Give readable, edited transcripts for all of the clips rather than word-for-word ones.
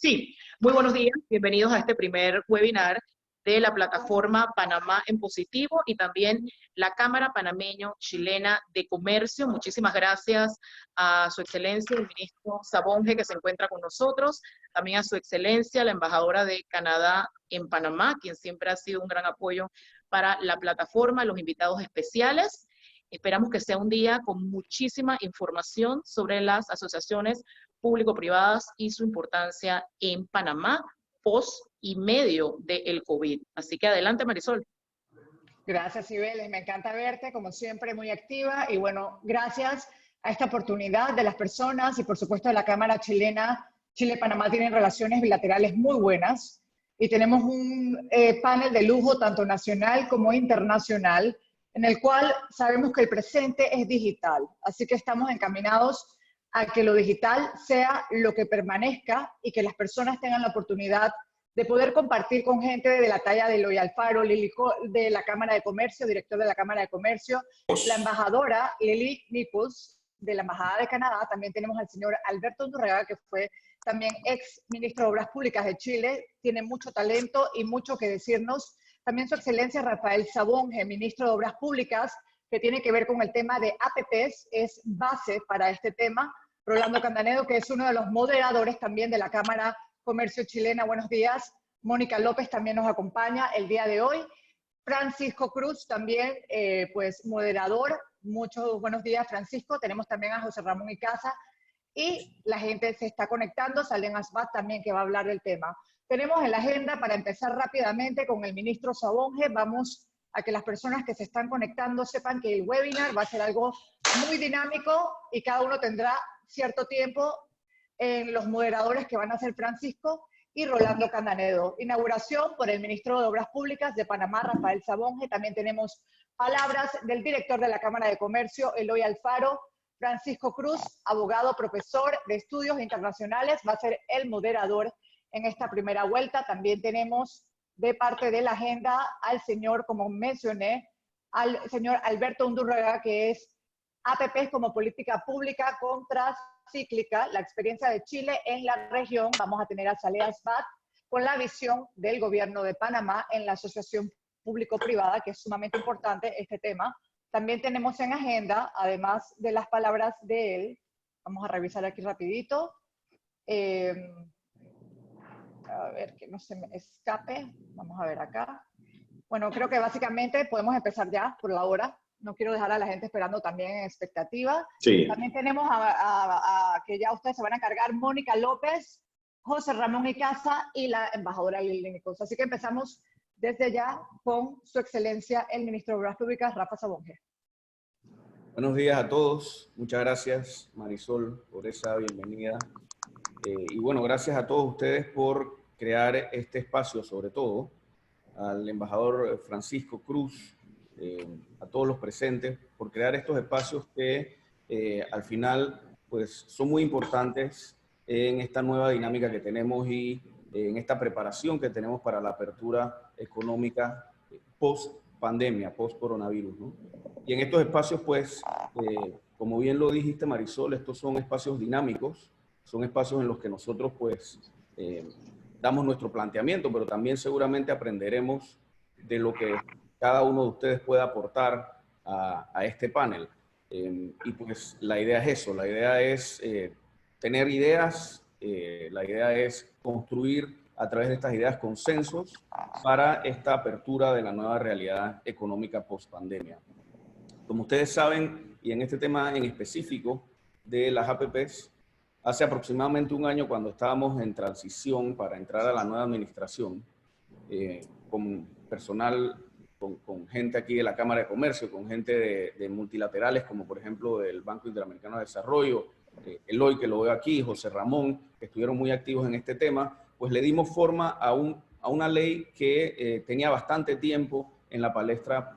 Sí, muy buenos días. Bienvenidos a este primer webinar de la plataforma Panamá en Positivo y también la Cámara Panameño-Chilena de Comercio. Muchísimas gracias a Su Excelencia, el ministro Sabonge, que se encuentra con nosotros, también a Su Excelencia, la embajadora de Canadá en Panamá, quien siempre ha sido un gran apoyo para la plataforma, los invitados especiales. Esperamos que sea un día con muchísima información sobre las asociaciones público-privadas y su importancia en Panamá, post y medio del COVID. Así que adelante, Marisol. Gracias, Cibeles. Me encanta verte, como siempre, muy activa. Y bueno, gracias a esta oportunidad de las personas y, por supuesto, de la Cámara Chilena. Chile-Panamá tienen relaciones bilaterales muy buenas y tenemos un panel de lujo, tanto nacional como internacional, en el cual sabemos que el presente es digital. Así que estamos encaminados a que lo digital sea lo que permanezca y que las personas tengan la oportunidad de poder compartir con gente de la talla de Eloy Alfaro, Lili de la Cámara de Comercio, director de la Cámara de Comercio, la embajadora Lili Nichols de la Embajada de Canadá. También tenemos al señor Alberto Undurraga, que fue también ex ministro de Obras Públicas de Chile, tiene mucho talento y mucho que decirnos. También su excelencia Rafael Sabonge, ministro de Obras Públicas, que tiene que ver con el tema de APPs, es base para este tema. Rolando Candanedo, que es uno de los moderadores también de la Cámara Comercio Chilena. Buenos días. Mónica López también nos acompaña el día de hoy. Francisco Cruz también, pues moderador. Muchos buenos días, Francisco. Tenemos también a José Ramón Icaza. Y la gente se está conectando. Salen Asbat también, que va a hablar del tema. Tenemos en la agenda, para empezar rápidamente con el ministro Sabonge, vamos a que las personas que se están conectando sepan que el webinar va a ser algo muy dinámico y cada uno tendrá cierto tiempo en los moderadores que van a ser Francisco y Rolando Candanedo. Inauguración por el ministro de Obras Públicas de Panamá, Rafael Sabonge. También tenemos palabras del director de la Cámara de Comercio, Eloy Alfaro. Francisco Cruz, abogado, profesor de estudios internacionales, va a ser el moderador en esta primera vuelta. También tenemos de parte de la agenda al señor, como mencioné, al señor Alberto Undurraga, que es APPs como política pública contracíclica, la experiencia de Chile en la región. Vamos a tener a Saleh Asbat con la visión del gobierno de Panamá en la asociación público-privada, que es sumamente importante este tema. También tenemos en agenda, además de las palabras de él, vamos a revisar aquí rapidito, a ver que no se me escape, vamos a ver acá. Bueno, creo que básicamente podemos empezar ya por la hora. No quiero dejar a la gente esperando también en expectativa. Sí. También tenemos que ya ustedes se van a cargar Mónica López, José Ramón Icaza y la embajadora Lili Nichols. Así que empezamos desde ya con Su Excelencia el Ministro de Obras Públicas, Rafa Sabonge. Buenos días a todos. Muchas gracias, Marisol, por esa bienvenida. Y bueno, gracias a todos ustedes por crear este espacio, sobre todo al embajador Francisco Cruz, a todos los presentes, por crear estos espacios que al final pues, son muy importantes en esta nueva dinámica que tenemos y en esta preparación que tenemos para la apertura económica post-pandemia, post-coronavirus, ¿no? Y en estos espacios, pues, como bien lo dijiste, Marisol, estos son espacios dinámicos, son espacios en los que nosotros, pues, damos nuestro planteamiento, pero también seguramente aprenderemos de lo que cada uno de ustedes puede aportar a este panel. Y pues la idea es eso, la idea es tener ideas, la idea es construir a través de estas ideas consensos para esta apertura de la nueva realidad económica post-pandemia. Como ustedes saben, y en este tema en específico de las APPs, hace aproximadamente un año, cuando estábamos en transición para entrar a la nueva administración, con personal, con gente aquí de la Cámara de Comercio, con gente de multilaterales, como por ejemplo del Banco Interamericano de Desarrollo, Eloy, que lo veo aquí, José Ramón, que estuvieron muy activos en este tema, pues le dimos forma a una ley que tenía bastante tiempo en la palestra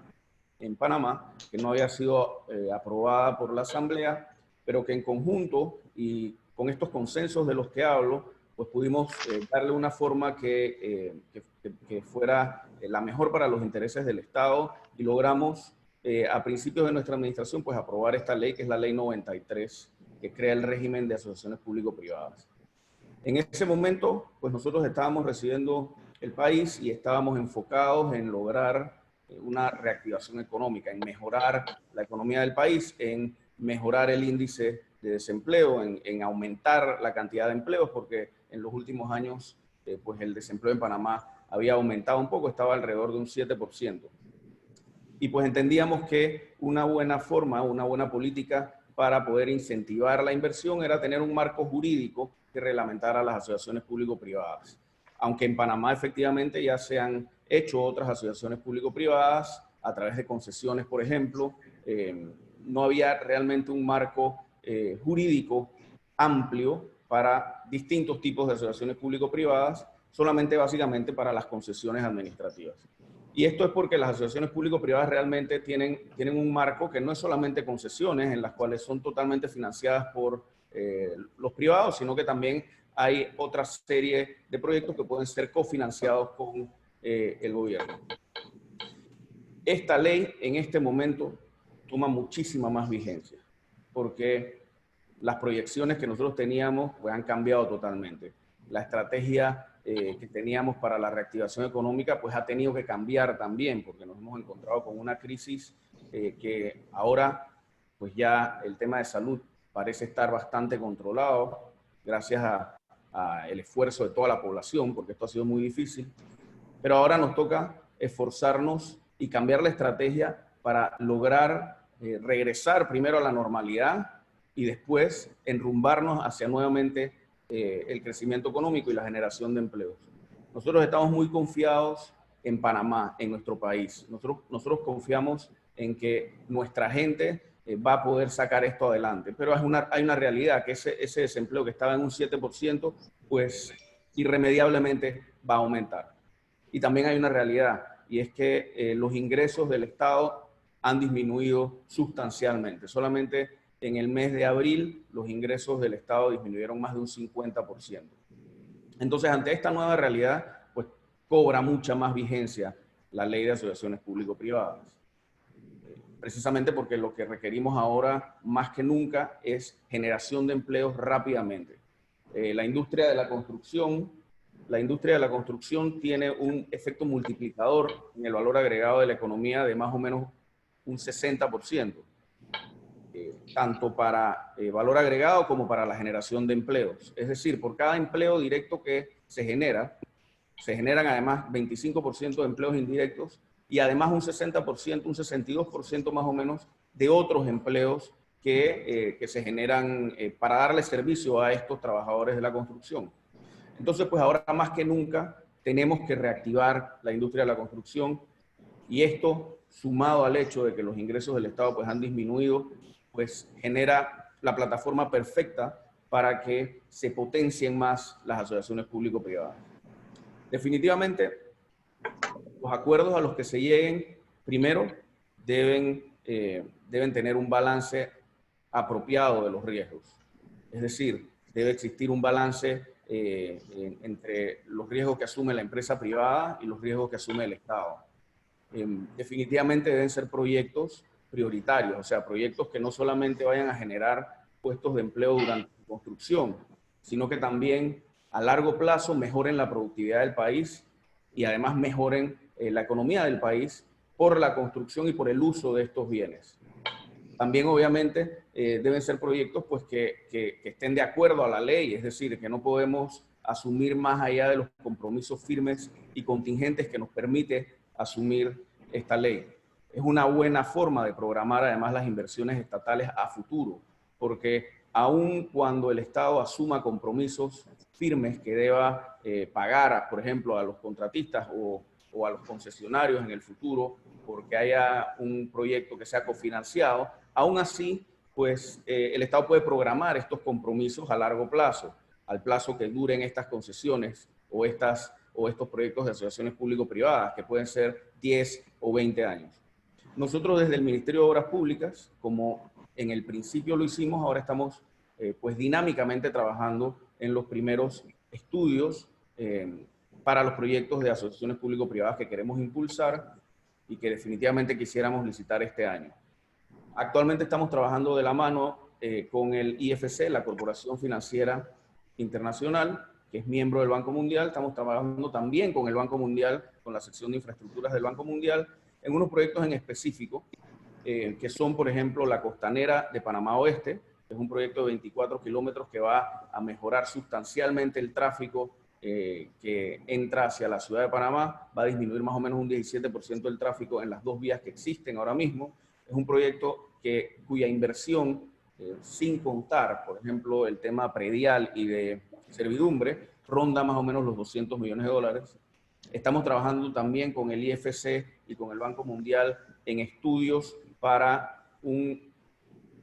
en Panamá, que no había sido aprobada por la Asamblea, pero que en conjunto y con estos consensos de los que hablo, pues pudimos darle una forma que fuera la mejor para los intereses del Estado y logramos a principios de nuestra administración pues aprobar esta ley, que es la Ley 93, que crea el régimen de asociaciones público-privadas. En ese momento, pues nosotros estábamos recibiendo el país y estábamos enfocados en lograr una reactivación económica, en mejorar la economía del país, en mejorar el índice de desempleo, en aumentar la cantidad de empleos, porque en los últimos años, pues el desempleo en Panamá había aumentado un poco, estaba alrededor de un 7%. Y pues entendíamos que una buena forma, una buena política para poder incentivar la inversión era tener un marco jurídico que reglamentara las asociaciones público-privadas. Aunque en Panamá efectivamente ya se han hecho otras asociaciones público-privadas a través de concesiones, por ejemplo, no había realmente un marco jurídico amplio para distintos tipos de asociaciones público-privadas, solamente básicamente para las concesiones administrativas. Y esto es porque las asociaciones público-privadas realmente tienen un marco que no es solamente concesiones en las cuales son totalmente financiadas por los privados, sino que también hay otra serie de proyectos que pueden ser cofinanciados con el gobierno. Esta ley en este momento toma muchísima más vigencia porque las proyecciones que nosotros teníamos pues, han cambiado totalmente. La estrategia que teníamos para la reactivación económica pues ha tenido que cambiar también porque nos hemos encontrado con una crisis que ahora pues ya el tema de salud parece estar bastante controlado gracias a el esfuerzo de toda la población porque esto ha sido muy difícil, pero ahora nos toca esforzarnos y cambiar la estrategia para lograr regresar primero a la normalidad y después enrumbarnos hacia nuevamente el crecimiento económico y la generación de empleos. Nosotros estamos muy confiados en Panamá, en nuestro país. Nosotros confiamos en que nuestra gente va a poder sacar esto adelante. Pero hay una realidad, que ese desempleo que estaba en un 7%, pues irremediablemente va a aumentar. Y también hay una realidad, y es que los ingresos del Estado han disminuido sustancialmente. Solamente en el mes de abril los ingresos del Estado disminuyeron más de un 50%. Entonces, ante esta nueva realidad, pues cobra mucha más vigencia la ley de asociaciones público-privadas. Precisamente porque lo que requerimos ahora, más que nunca, es generación de empleos rápidamente. La industria de la construcción tiene un efecto multiplicador en el valor agregado de la economía de más o menos un 60%. Tanto para valor agregado como para la generación de empleos. Es decir, por cada empleo directo que se generan además 25% de empleos indirectos y además un 60%, un 62% más o menos de otros empleos que se generan para darle servicio a estos trabajadores de la construcción. Entonces, pues ahora más que nunca tenemos que reactivar la industria de la construcción y esto, sumado al hecho de que los ingresos del Estado pues han disminuido, pues genera la plataforma perfecta para que se potencien más las asociaciones público-privadas. Definitivamente, los acuerdos a los que se lleguen, primero, deben tener un balance apropiado de los riesgos. Es decir, debe existir un balance entre los riesgos que asume la empresa privada y los riesgos que asume el Estado. Definitivamente deben ser proyectos prioritarios, o sea, proyectos que no solamente vayan a generar puestos de empleo durante la construcción, sino que también a largo plazo mejoren la productividad del país y además mejoren la economía del país por la construcción y por el uso de estos bienes. También, obviamente, deben ser proyectos pues, que estén de acuerdo a la ley, es decir, que no podemos asumir más allá de los compromisos firmes y contingentes que nos permite asumir esta ley. Es una buena forma de programar además las inversiones estatales a futuro, porque aun cuando el Estado asuma compromisos firmes que deba pagar, por ejemplo, a los contratistas o a los concesionarios en el futuro, porque haya un proyecto que sea cofinanciado, aún así, pues el Estado puede programar estos compromisos a largo plazo, al plazo que duren estas concesiones o estos proyectos de asociaciones público-privadas, que pueden ser 10 o 20 años. Nosotros desde el Ministerio de Obras Públicas, como en el principio lo hicimos, ahora estamos pues dinámicamente trabajando en los primeros estudios para los proyectos de asociaciones público-privadas que queremos impulsar y que definitivamente quisiéramos licitar este año. Actualmente estamos trabajando de la mano con el IFC, la Corporación Financiera Internacional, que es miembro del Banco Mundial. Estamos trabajando también con el Banco Mundial, con la sección de infraestructuras del Banco Mundial, en unos proyectos en específico, que son, por ejemplo, la costanera de Panamá Oeste, que es un proyecto de 24 kilómetros que va a mejorar sustancialmente el tráfico que entra hacia la ciudad de Panamá, va a disminuir más o menos un 17% del tráfico en las dos vías que existen ahora mismo. Es un proyecto cuya inversión, sin contar, por ejemplo, el tema predial y de servidumbre, ronda más o menos los $200 millones. Estamos trabajando también con el IFC y con el Banco Mundial en estudios para un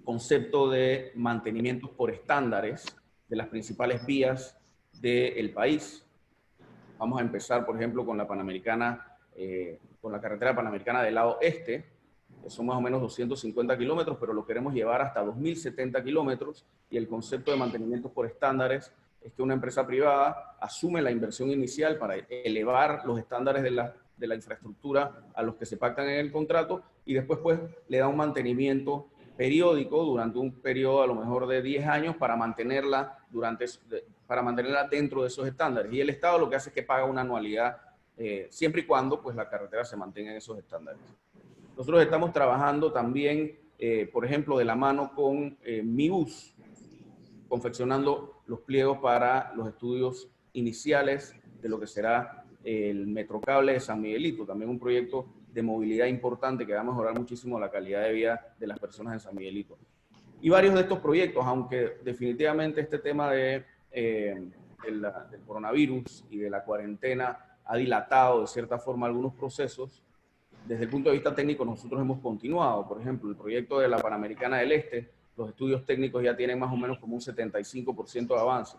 concepto de mantenimientos por estándares de las principales vías del país. Vamos a empezar, por ejemplo, con la Panamericana, con la carretera Panamericana del lado este, que son más o menos 250 kilómetros, pero lo queremos llevar hasta 2070 kilómetros, y el concepto de mantenimientos por estándares es que una empresa privada asume la inversión inicial para elevar los estándares de la infraestructura a los que se pactan en el contrato, y después pues le da un mantenimiento periódico durante un periodo a lo mejor de 10 años para mantenerla dentro de esos estándares. Y el Estado lo que hace es que paga una anualidad siempre y cuando pues la carretera se mantenga en esos estándares. Nosotros estamos trabajando también, por ejemplo, de la mano con MIBUS, confeccionando los pliegos para los estudios iniciales de lo que será el Metrocable de San Miguelito, también un proyecto de movilidad importante que va a mejorar muchísimo la calidad de vida de las personas en San Miguelito. Y varios de estos proyectos, aunque definitivamente este tema del coronavirus y de la cuarentena ha dilatado de cierta forma algunos procesos, desde el punto de vista técnico nosotros hemos continuado. Por ejemplo, el proyecto de la Panamericana del Este, los estudios técnicos ya tienen más o menos como un 75% de avance.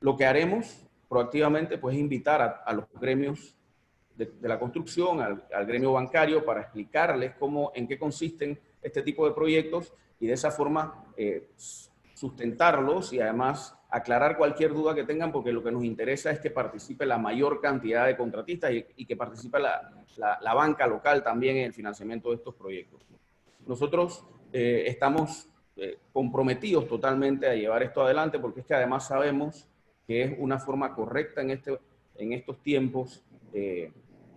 Lo que haremos proactivamente pues, es invitar a los gremios de la construcción, al gremio bancario, para explicarles en qué consisten este tipo de proyectos, y de esa forma sustentarlos y además aclarar cualquier duda que tengan, porque lo que nos interesa es que participe la mayor cantidad de contratistas y que participe la banca local también en el financiamiento de estos proyectos. Nosotros estamos comprometidos totalmente a llevar esto adelante, porque es que además sabemos que es una forma correcta en estos tiempos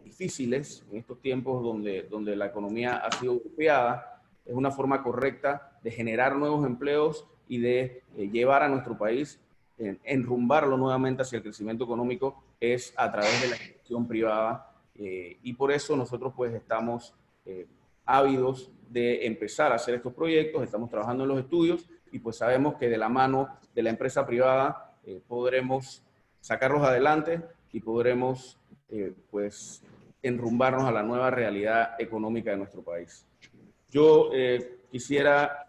difíciles, en estos tiempos donde la economía ha sido golpeada, es una forma correcta de generar nuevos empleos y de llevar a nuestro país, enrumbarlo nuevamente hacia el crecimiento económico, es a través de la inversión privada, y por eso nosotros pues estamos ávidos de empezar a hacer estos proyectos, estamos trabajando en los estudios y pues sabemos que de la mano de la empresa privada podremos sacarlos adelante y podremos pues enrumbarnos a la nueva realidad económica de nuestro país. Yo quisiera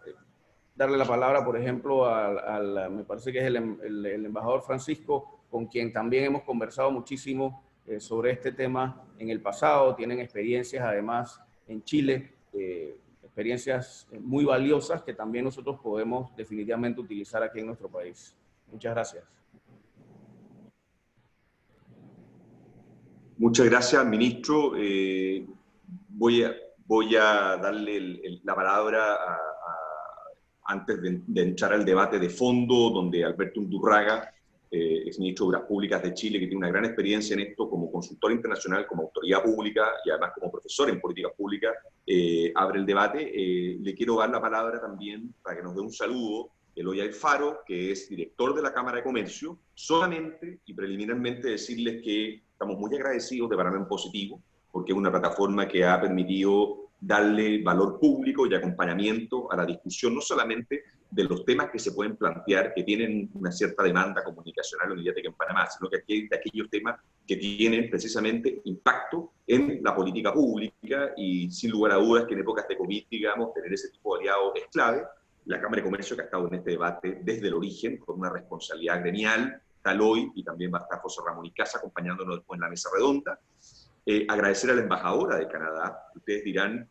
darle la palabra, por ejemplo, me parece que es el embajador Francisco, con quien también hemos conversado muchísimo sobre este tema en el pasado. Tienen experiencias además en Chile, experiencias muy valiosas que también nosotros podemos definitivamente utilizar aquí en nuestro país. Muchas gracias. Muchas gracias, ministro. Voy a darle la palabra antes de entrar al debate de fondo, donde Alberto Undurraga, exministro de Obras Públicas de Chile, que tiene una gran experiencia en esto como consultor internacional, como autoridad pública y además como profesor en políticas públicas, abre el debate. Le quiero dar la palabra también para que nos dé un saludo Eloy Alfaro, que es director de la Cámara de Comercio. Solamente y preliminarmente decirles que estamos muy agradecidos de Panamá en Positivo, porque es una plataforma que ha permitido darle valor público y acompañamiento a la discusión, no solamente de los temas que se pueden plantear, que tienen una cierta demanda comunicacional o mediática en Panamá, sino que de aquellos temas que tienen precisamente impacto en la política pública, y sin lugar a dudas que en épocas de COVID, digamos, tener ese tipo de aliados es clave. La Cámara de Comercio, que ha estado en este debate desde el origen, con una responsabilidad gremial, tal hoy, y también va a estar José Ramón Icaza acompañándonos después en la mesa redonda. Agradecer a la embajadora de Canadá. Ustedes dirán,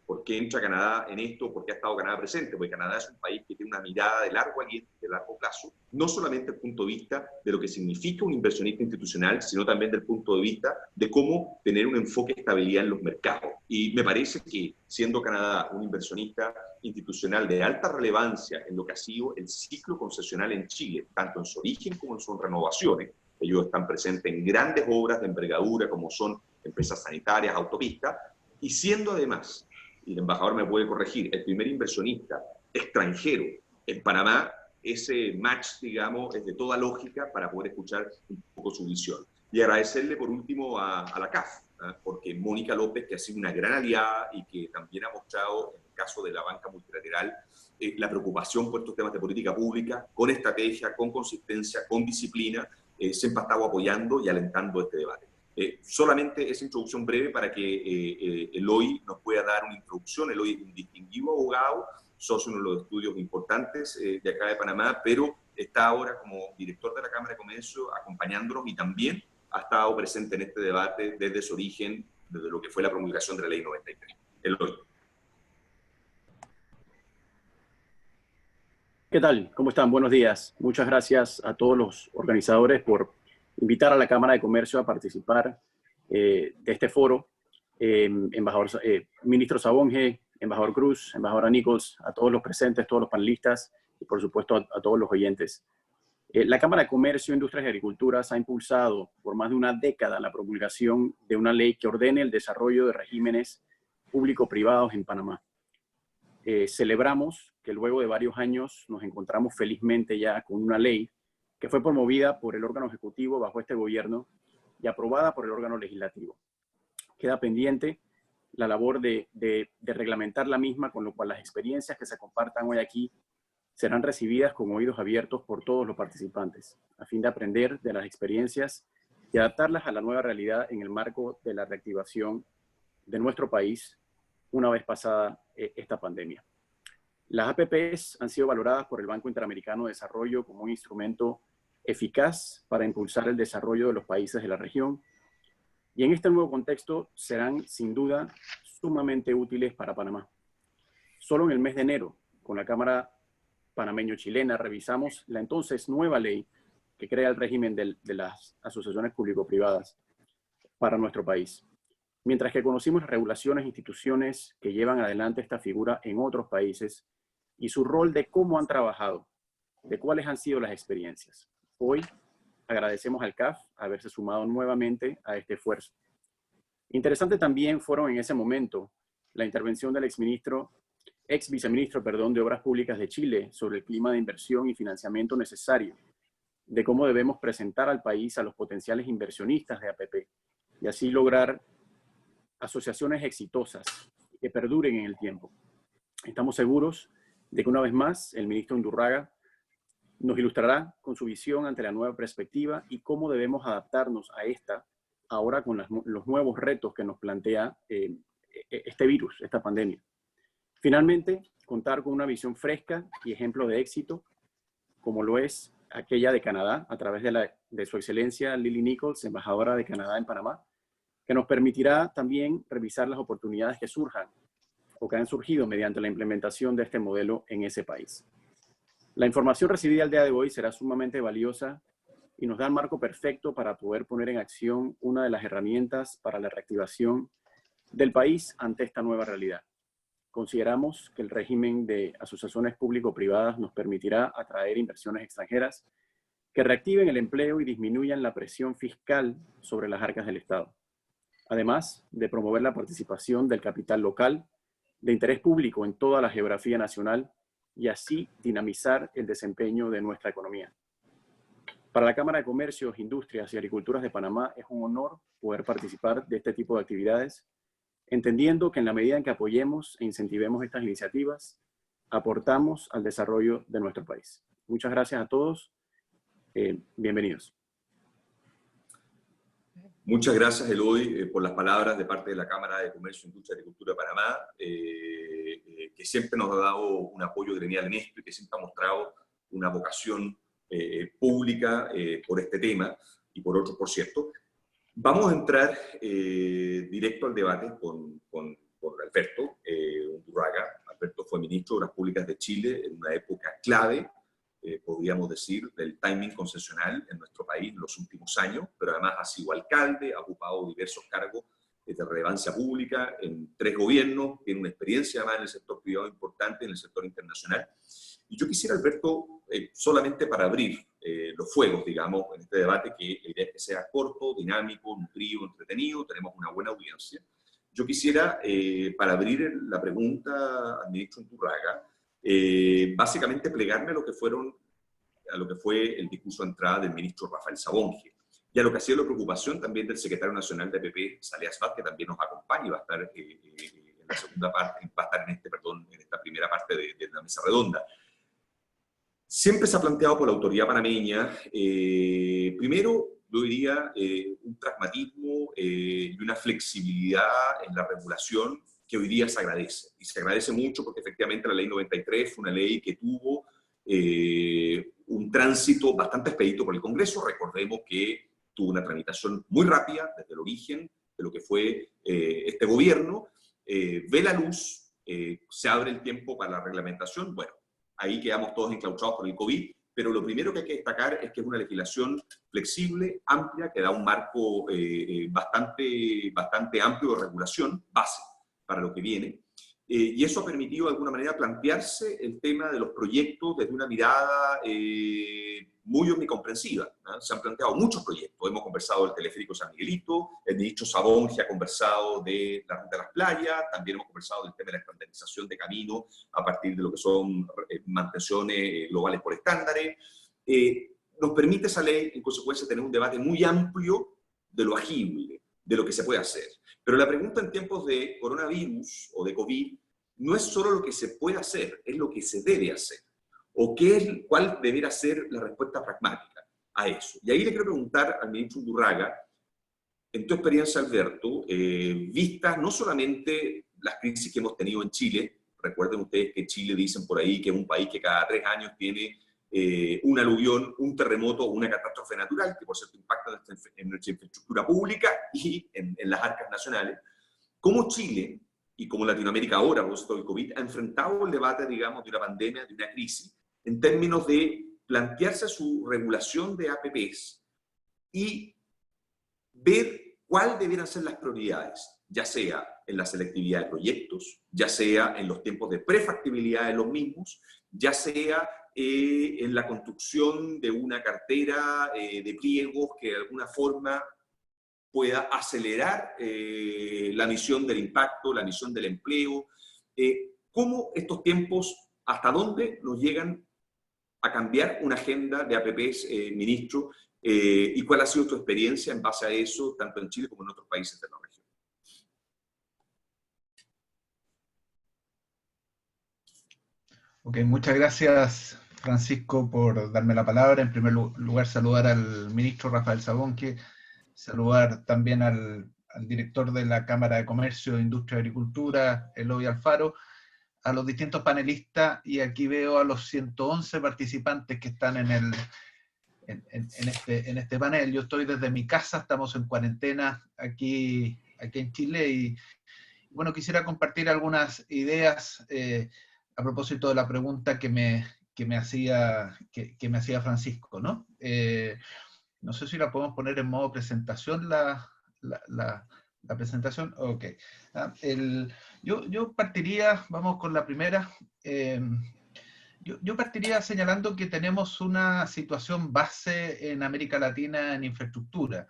¿Por qué entra Canadá en esto? ¿Por qué ha estado Canadá presente? Porque Canadá es un país que tiene una mirada de largo aliento, de largo plazo, no solamente desde el punto de vista de lo que significa un inversionista institucional, sino también desde el punto de vista de cómo tener un enfoque de estabilidad en los mercados. Y me parece que, siendo Canadá un inversionista institucional de alta relevancia en lo que ha sido el ciclo concesional en Chile, tanto en su origen como en sus renovaciones, ellos están presentes en grandes obras de envergadura como son empresas sanitarias, autopistas, y siendo además, y el embajador me puede corregir, el primer inversionista extranjero en Panamá, ese match, digamos, es de toda lógica para poder escuchar un poco su visión. Y agradecerle por último a la CAF, porque Mónica López, que ha sido una gran aliada y que también ha mostrado, en el caso de la banca multilateral, la preocupación por estos temas de política pública, con estrategia, con consistencia, con disciplina, siempre ha estado apoyando y alentando este debate. Solamente esa introducción breve para que Eloy nos pueda dar una introducción. Eloy es un distinguido abogado, socio de uno de los estudios importantes de acá de Panamá, pero está ahora como director de la Cámara de Comercio acompañándonos y también ha estado presente en este debate desde su origen, desde lo que fue la promulgación de la Ley 93. Eloy. ¿Qué tal? ¿Cómo están? Buenos días. Muchas gracias a todos los organizadores por invitar a la Cámara de Comercio a participar de este foro. Ministro Sabonge, embajador Cruz, embajadora Nichols, a todos los presentes, todos los panelistas y por supuesto a todos los oyentes. La Cámara de Comercio, Industrias y Agriculturas ha impulsado por más de una década la promulgación de una ley que ordene el desarrollo de regímenes público-privados en Panamá. Celebramos que luego de varios años nos encontramos felizmente ya con una ley que fue promovida por el órgano ejecutivo bajo este gobierno y aprobada por el órgano legislativo. Queda pendiente la labor de reglamentar la misma, con lo cual las experiencias que se compartan hoy aquí serán recibidas con oídos abiertos por todos los participantes, a fin de aprender de las experiencias y adaptarlas a la nueva realidad en el marco de la reactivación de nuestro país una vez pasada esta pandemia. Las APPs han sido valoradas por el Banco Interamericano de Desarrollo como un instrumento eficaz para impulsar el desarrollo de los países de la región, y en este nuevo contexto serán sin duda sumamente útiles para Panamá. Solo en el mes de enero, con la Cámara Panameño-Chilena, revisamos la entonces nueva ley que crea el régimen de las asociaciones público-privadas para nuestro país. Mientras que conocimos las regulaciones e instituciones que llevan adelante esta figura en otros países y su rol de cómo han trabajado, de cuáles han sido las experiencias. Hoy agradecemos al CAF haberse sumado nuevamente a este esfuerzo. Interesante también fueron en ese momento la intervención del ex viceministro de Obras Públicas de Chile sobre el clima de inversión y financiamiento necesario, de cómo debemos presentar al país a los potenciales inversionistas de APP y así lograr asociaciones exitosas que perduren en el tiempo. Estamos seguros de que una vez más el ministro Undurraga nos ilustrará con su visión ante la nueva perspectiva y cómo debemos adaptarnos a esta ahora con los nuevos retos que nos plantea este virus, esta pandemia. Finalmente, contar con una visión fresca y ejemplo de éxito, como lo es aquella de Canadá, a través de su excelencia Lily Nichols, embajadora de Canadá en Panamá, que nos permitirá también revisar las oportunidades que surjan o que han surgido mediante la implementación de este modelo en ese país. La información recibida el día de hoy será sumamente valiosa y nos da el marco perfecto para poder poner en acción una de las herramientas para la reactivación del país ante esta nueva realidad. Consideramos que el régimen de asociaciones público-privadas nos permitirá atraer inversiones extranjeras que reactiven el empleo y disminuyan la presión fiscal sobre las arcas del Estado, además de promover la participación del capital local de interés público en toda la geografía nacional y así dinamizar el desempeño de nuestra economía. Para la Cámara de Comercio, Industrias y Agriculturas de Panamá es un honor poder participar de este tipo de actividades, entendiendo que en la medida en que apoyemos e incentivemos estas iniciativas, aportamos al desarrollo de nuestro país. Muchas gracias a todos. Bienvenidos. Muchas gracias, Eloy, por las palabras de parte de la Cámara de Comercio, Industria y Agricultura de Panamá, que siempre nos ha dado un apoyo gremial en esto y que siempre ha mostrado una vocación pública por este tema y por otros, por cierto. Vamos a entrar directo al debate con Alberto Undurraga. Alberto fue ministro de Obras Públicas de Chile en una época clave, podríamos decir, del timing concesional en nuestro país en los últimos años, pero además ha sido alcalde, ha ocupado diversos cargos de relevancia pública en 3 gobiernos, tiene una experiencia además en el sector privado importante, en el sector internacional. Y yo quisiera, Alberto, solamente para abrir los fuegos, digamos, en este debate, que la idea es que sea corto, dinámico, nutrido, entretenido, tenemos una buena audiencia. Yo quisiera, para abrir la pregunta al ministro Undurraga, básicamente plegarme a lo que fue el discurso de entrada del ministro Rafael Sabonge, y a lo que ha sido la preocupación también del secretario nacional de APP, Saleha Svat, que también nos acompaña y va a estar en la segunda parte, va a estar en esta primera parte de la mesa redonda. Siempre se ha planteado por la autoridad panameña, primero, yo diría, un pragmatismo y una flexibilidad en la regulación que hoy día se agradece. Y se agradece mucho porque efectivamente la ley 93 fue una ley que tuvo un tránsito bastante expedito por el Congreso. Recordemos que tuvo una tramitación muy rápida desde el origen de lo que fue este gobierno. Ve la luz, se abre el tiempo para la reglamentación. Bueno, ahí quedamos todos enclaustrados por el COVID, pero lo primero que hay que destacar es que es una legislación flexible, amplia, que da un marco bastante amplio de regulación, base para lo que viene. Y eso ha permitido de alguna manera plantearse el tema de los proyectos desde una mirada muy omnicomprensiva, ¿no? Se han planteado muchos proyectos. Hemos conversado del teleférico San Miguelito, el ministro Sabonge ha conversado de la ruta de las playas, también hemos conversado del tema de la estandarización de caminos a partir de lo que son mantenciones globales por estándares. Nos permite esa ley, en consecuencia, tener un debate muy amplio de lo agible, de lo que se puede hacer. Pero la pregunta en tiempos de coronavirus o de COVID no es solo lo que se puede hacer, es lo que se debe hacer. O cuál debería ser la respuesta pragmática a eso. Y ahí le quiero preguntar al ministro Undurraga, en tu experiencia, Alberto, vistas no solamente las crisis que hemos tenido en Chile, recuerden ustedes que Chile dicen por ahí que es un país que cada 3 años tiene un aluvión, un terremoto o una catástrofe natural, que por cierto impacta en nuestra infraestructura pública y en las arcas nacionales. ¿Cómo Chile, y como Latinoamérica ahora, por esto del COVID, ha enfrentado el debate, digamos, de una pandemia, de una crisis, en términos de plantearse su regulación de APPs y ver cuáles debieran ser las prioridades, ya sea en la selectividad de proyectos, ya sea en los tiempos de prefactibilidad de los mismos, ya sea en la construcción de una cartera de pliegos que de alguna forma pueda acelerar la misión del impacto, la misión del empleo. ¿Cómo estos tiempos, hasta dónde nos llegan a cambiar una agenda de APPs, ministro? ¿Y cuál ha sido tu experiencia en base a eso, tanto en Chile como en otros países de la región? Ok, muchas gracias, Francisco, por darme la palabra. En primer lugar, saludar al ministro Rafael Sabonge, saludar también al director de la Cámara de Comercio, Industria y Agricultura, Eloy Alfaro, a los distintos panelistas, y aquí veo a los 111 participantes que están en este panel. Yo estoy desde mi casa, estamos en cuarentena aquí en Chile, y bueno, quisiera compartir algunas ideas a propósito de la pregunta que me hacía Francisco, ¿no? No sé si la podemos poner en modo presentación, la presentación. Ok. Yo partiría, vamos con la primera. Yo partiría señalando que tenemos una situación base en América Latina en infraestructura,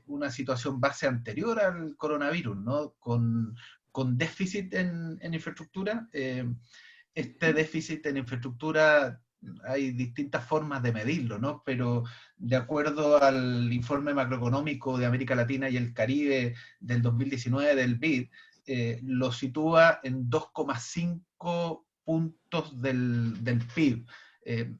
una situación base anterior al coronavirus, ¿no? Con déficit en infraestructura. Este déficit en infraestructura hay distintas formas de medirlo, ¿no? Pero de acuerdo al informe macroeconómico de América Latina y el Caribe del 2019 del BID, lo sitúa en 2,5 puntos del PIB.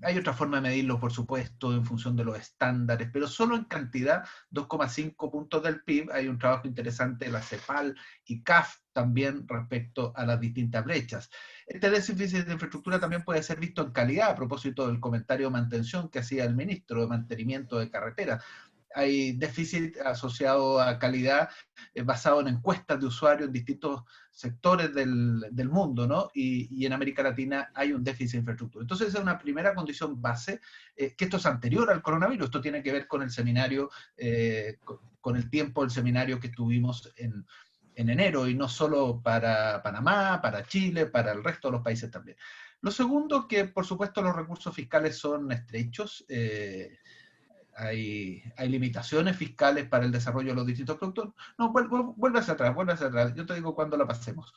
Hay otra forma de medirlo, por supuesto, en función de los estándares, pero solo en cantidad, 2,5 puntos del PIB. Hay un trabajo interesante de la CEPAL y CAF también respecto a las distintas brechas. Este déficit de infraestructura también puede ser visto en calidad, a propósito del comentario de mantención que hacía el ministro de mantenimiento de carreteras. hay déficit asociado a calidad basado en encuestas de usuarios en distintos sectores del mundo, ¿no? Y en América Latina hay un déficit de infraestructura. Entonces, esa es una primera condición base, que esto es anterior al coronavirus, esto tiene que ver con el seminario, con el tiempo del seminario que tuvimos en enero, y no solo para Panamá, para Chile, para el resto de los países también. Lo segundo, que por supuesto los recursos fiscales son estrechos, hay limitaciones fiscales para el desarrollo de los distintos productos. No, vuelve hacia atrás, yo te digo cuándo la pasemos.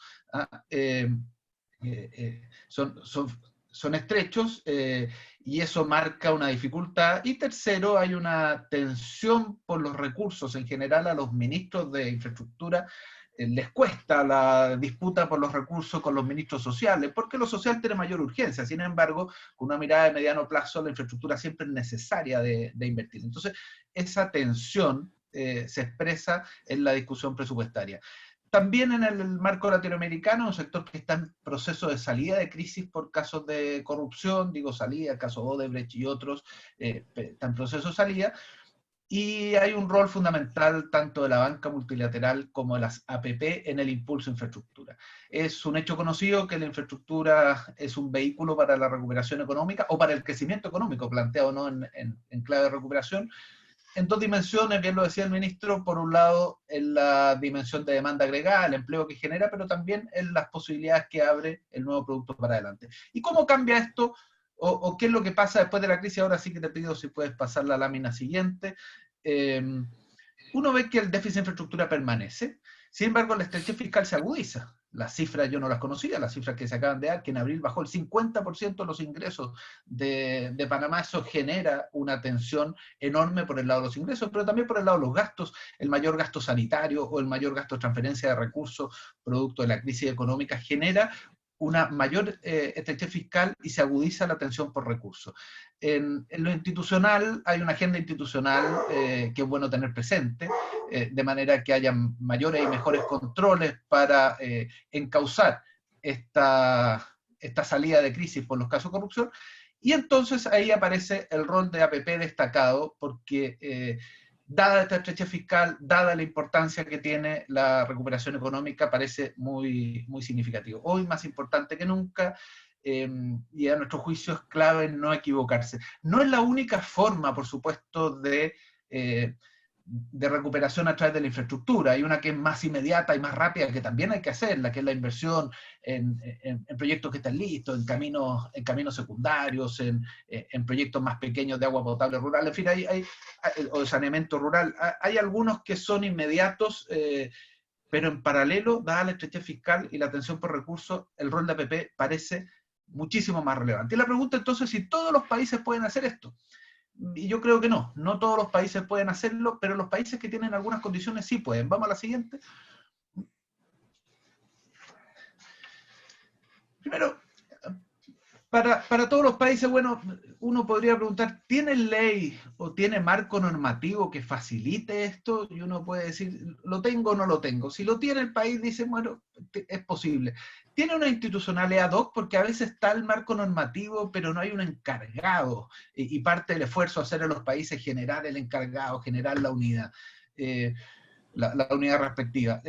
Son estrechos, y eso marca una dificultad. Y tercero, hay una tensión por los recursos en general. A los ministros de infraestructura les cuesta la disputa por los recursos con los ministros sociales, porque lo social tiene mayor urgencia. Sin embargo, con una mirada de mediano plazo, la infraestructura siempre es necesaria de invertir. Entonces, esa tensión se expresa en la discusión presupuestaria. También en el marco latinoamericano, un sector que está en proceso de salida de crisis por casos de corrupción, digo salida, caso Odebrecht y otros, está en proceso de salida. Y hay un rol fundamental tanto de la banca multilateral como de las APP en el impulso de infraestructura. Es un hecho conocido que la infraestructura es un vehículo para la recuperación económica o para el crecimiento económico, planteado no en clave de recuperación, en dos dimensiones, bien lo decía el ministro. Por un lado, en la dimensión de demanda agregada, el empleo que genera, pero también en las posibilidades que abre el nuevo producto para adelante. ¿Y cómo cambia esto? ¿O qué es lo que pasa después de la crisis? Ahora sí que te pido si puedes pasar la lámina siguiente. Uno ve que el déficit de infraestructura permanece, sin embargo la estrechez fiscal se agudiza. Las cifras yo no las conocía, las cifras que se acaban de dar, que en abril bajó el 50% de los ingresos de Panamá. Eso genera una tensión enorme por el lado de los ingresos, pero también por el lado de los gastos, el mayor gasto sanitario o el mayor gasto de transferencia de recursos producto de la crisis económica genera una mayor estrechez fiscal y se agudiza la tensión por recursos. En lo institucional hay una agenda institucional que es bueno tener presente, de manera que haya mayores y mejores controles para encauzar esta salida de crisis por los casos de corrupción. Y entonces ahí aparece el rol de APP destacado, porque dada esta estrechez fiscal, dada la importancia que tiene la recuperación económica, parece muy, muy significativo. Hoy más importante que nunca, y a nuestro juicio es clave no equivocarse. No es la única forma, por supuesto, de recuperación a través de la infraestructura. Hay una que es más inmediata y más rápida, que también hay que hacerla, que es la inversión en proyectos que están listos, en caminos secundarios, en proyectos más pequeños de agua potable rural, en fin, o de saneamiento rural. Hay algunos que son inmediatos, pero en paralelo, dada la estrechez fiscal y la tensión por recursos, el rol de APP parece muchísimo más relevante. Y la pregunta entonces, si todos los países pueden hacer esto. Y yo creo que no todos los países pueden hacerlo, pero los países que tienen algunas condiciones sí pueden. Vamos a la siguiente. Primero, para todos los países, bueno, uno podría preguntar, ¿tiene ley o tiene marco normativo que facilite esto? Y uno puede decir, ¿lo tengo o no lo tengo? Si lo tiene el país, dice, bueno, es posible. Tiene una institucionalidad ad hoc, porque a veces está el marco normativo, pero no hay un encargado, y parte del esfuerzo a hacer en los países generar el encargado, generar la unidad, la unidad respectiva.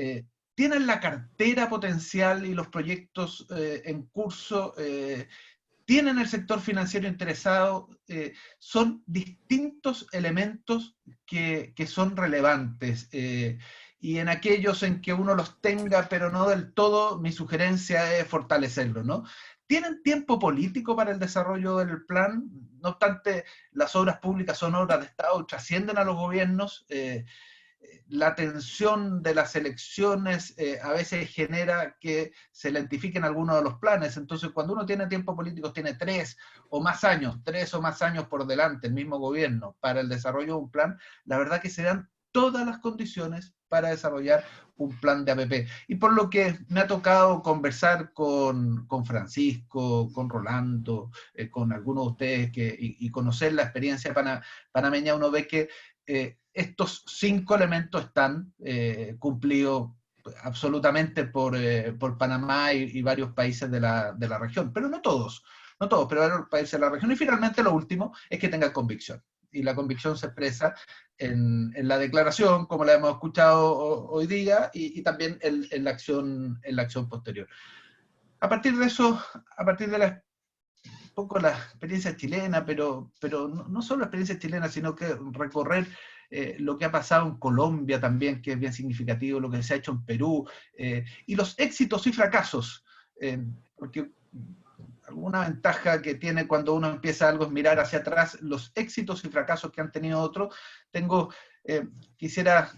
Tienen la cartera potencial y los proyectos en curso, tienen el sector financiero interesado, son distintos elementos que son relevantes. Y en aquellos en que uno los tenga, pero no del todo, mi sugerencia es fortalecerlo, ¿no? ¿Tienen tiempo político para el desarrollo del plan? No obstante, las obras públicas son obras de Estado, trascienden a los gobiernos. La tensión de las elecciones a veces genera que se lentifiquen algunos de los planes. Entonces, cuando uno tiene tiempo político, tiene 3 o más años por delante, el mismo gobierno, para el desarrollo de un plan, la verdad que se dan todas las condiciones para desarrollar un plan de APP. Y por lo que me ha tocado conversar con Francisco, con Rolando, con algunos de ustedes, y conocer la experiencia panameña, uno ve que estos 5 elementos están cumplidos absolutamente por Panamá y varios países de la región, pero no todos, pero varios países de la región. Y finalmente lo último es que tengan convicción. y la convicción se expresa en la declaración, como la hemos escuchado hoy día, y también en la acción posterior. A partir de eso, a partir de un poco la experiencia chilena, pero no solo la experiencia chilena, sino que recorrer lo que ha pasado en Colombia también, que es bien significativo, lo que se ha hecho en Perú, y los éxitos y fracasos, porque alguna ventaja que tiene cuando uno empieza algo es mirar hacia atrás los éxitos y fracasos que han tenido otros. Quisiera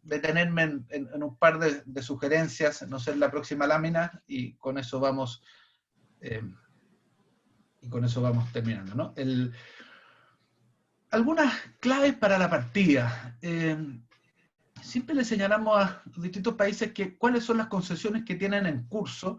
detenerme en un par de sugerencias, no sé, en la próxima lámina, y con eso vamos terminando, ¿no? Algunas claves para la partida. Siempre le señalamos a los distintos países cuáles son las concesiones que tienen en curso,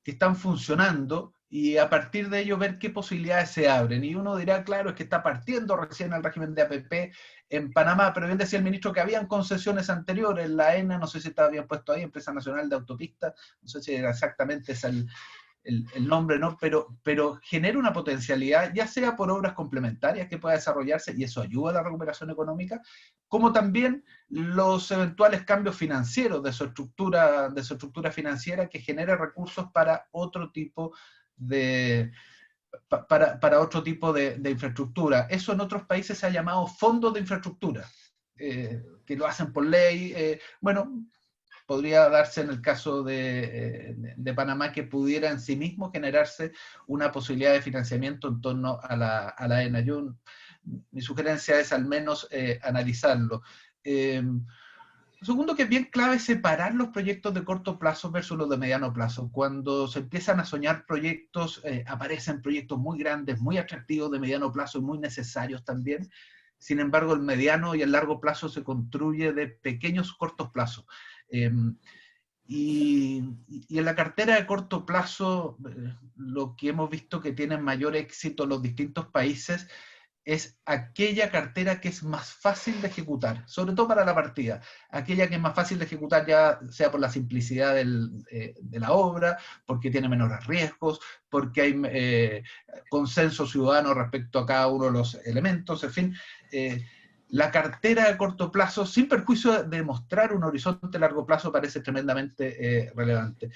que están funcionando, y a partir de ello ver qué posibilidades se abren. Y uno dirá, claro, es que está partiendo recién el régimen de APP en Panamá, pero bien decía el ministro que habían concesiones anteriores, la ENA, no sé si estaba bien puesto ahí, Empresa Nacional de Autopistas, no sé si era exactamente ese el nombre, ¿no? Pero genera una potencialidad, ya sea por obras complementarias que pueda desarrollarse, y eso ayuda a la recuperación económica, como también los eventuales cambios financieros de su estructura financiera, que genere recursos para otro tipo de infraestructura. Eso en otros países se ha llamado fondos de infraestructura, que lo hacen por ley. Bueno, podría darse en el caso de Panamá, que pudiera en sí mismo generarse una posibilidad de financiamiento en torno a la ENA. Mi sugerencia es al menos analizarlo. Segundo, que es bien clave separar los proyectos de corto plazo versus los de mediano plazo. Cuando se empiezan a soñar proyectos, aparecen proyectos muy grandes, muy atractivos de mediano plazo y muy necesarios también. Sin embargo, el mediano y el largo plazo se construye de pequeños cortos plazos. Y en la cartera de corto plazo, lo que hemos visto que tienen mayor éxito en los distintos países es aquella cartera que es más fácil de ejecutar, sobre todo para la partida, aquella que es más fácil de ejecutar, ya sea por la simplicidad de la obra, porque tiene menores riesgos, porque hay consenso ciudadano respecto a cada uno de los elementos, en fin. La cartera de corto plazo, sin perjuicio de mostrar un horizonte a largo plazo, parece tremendamente relevante.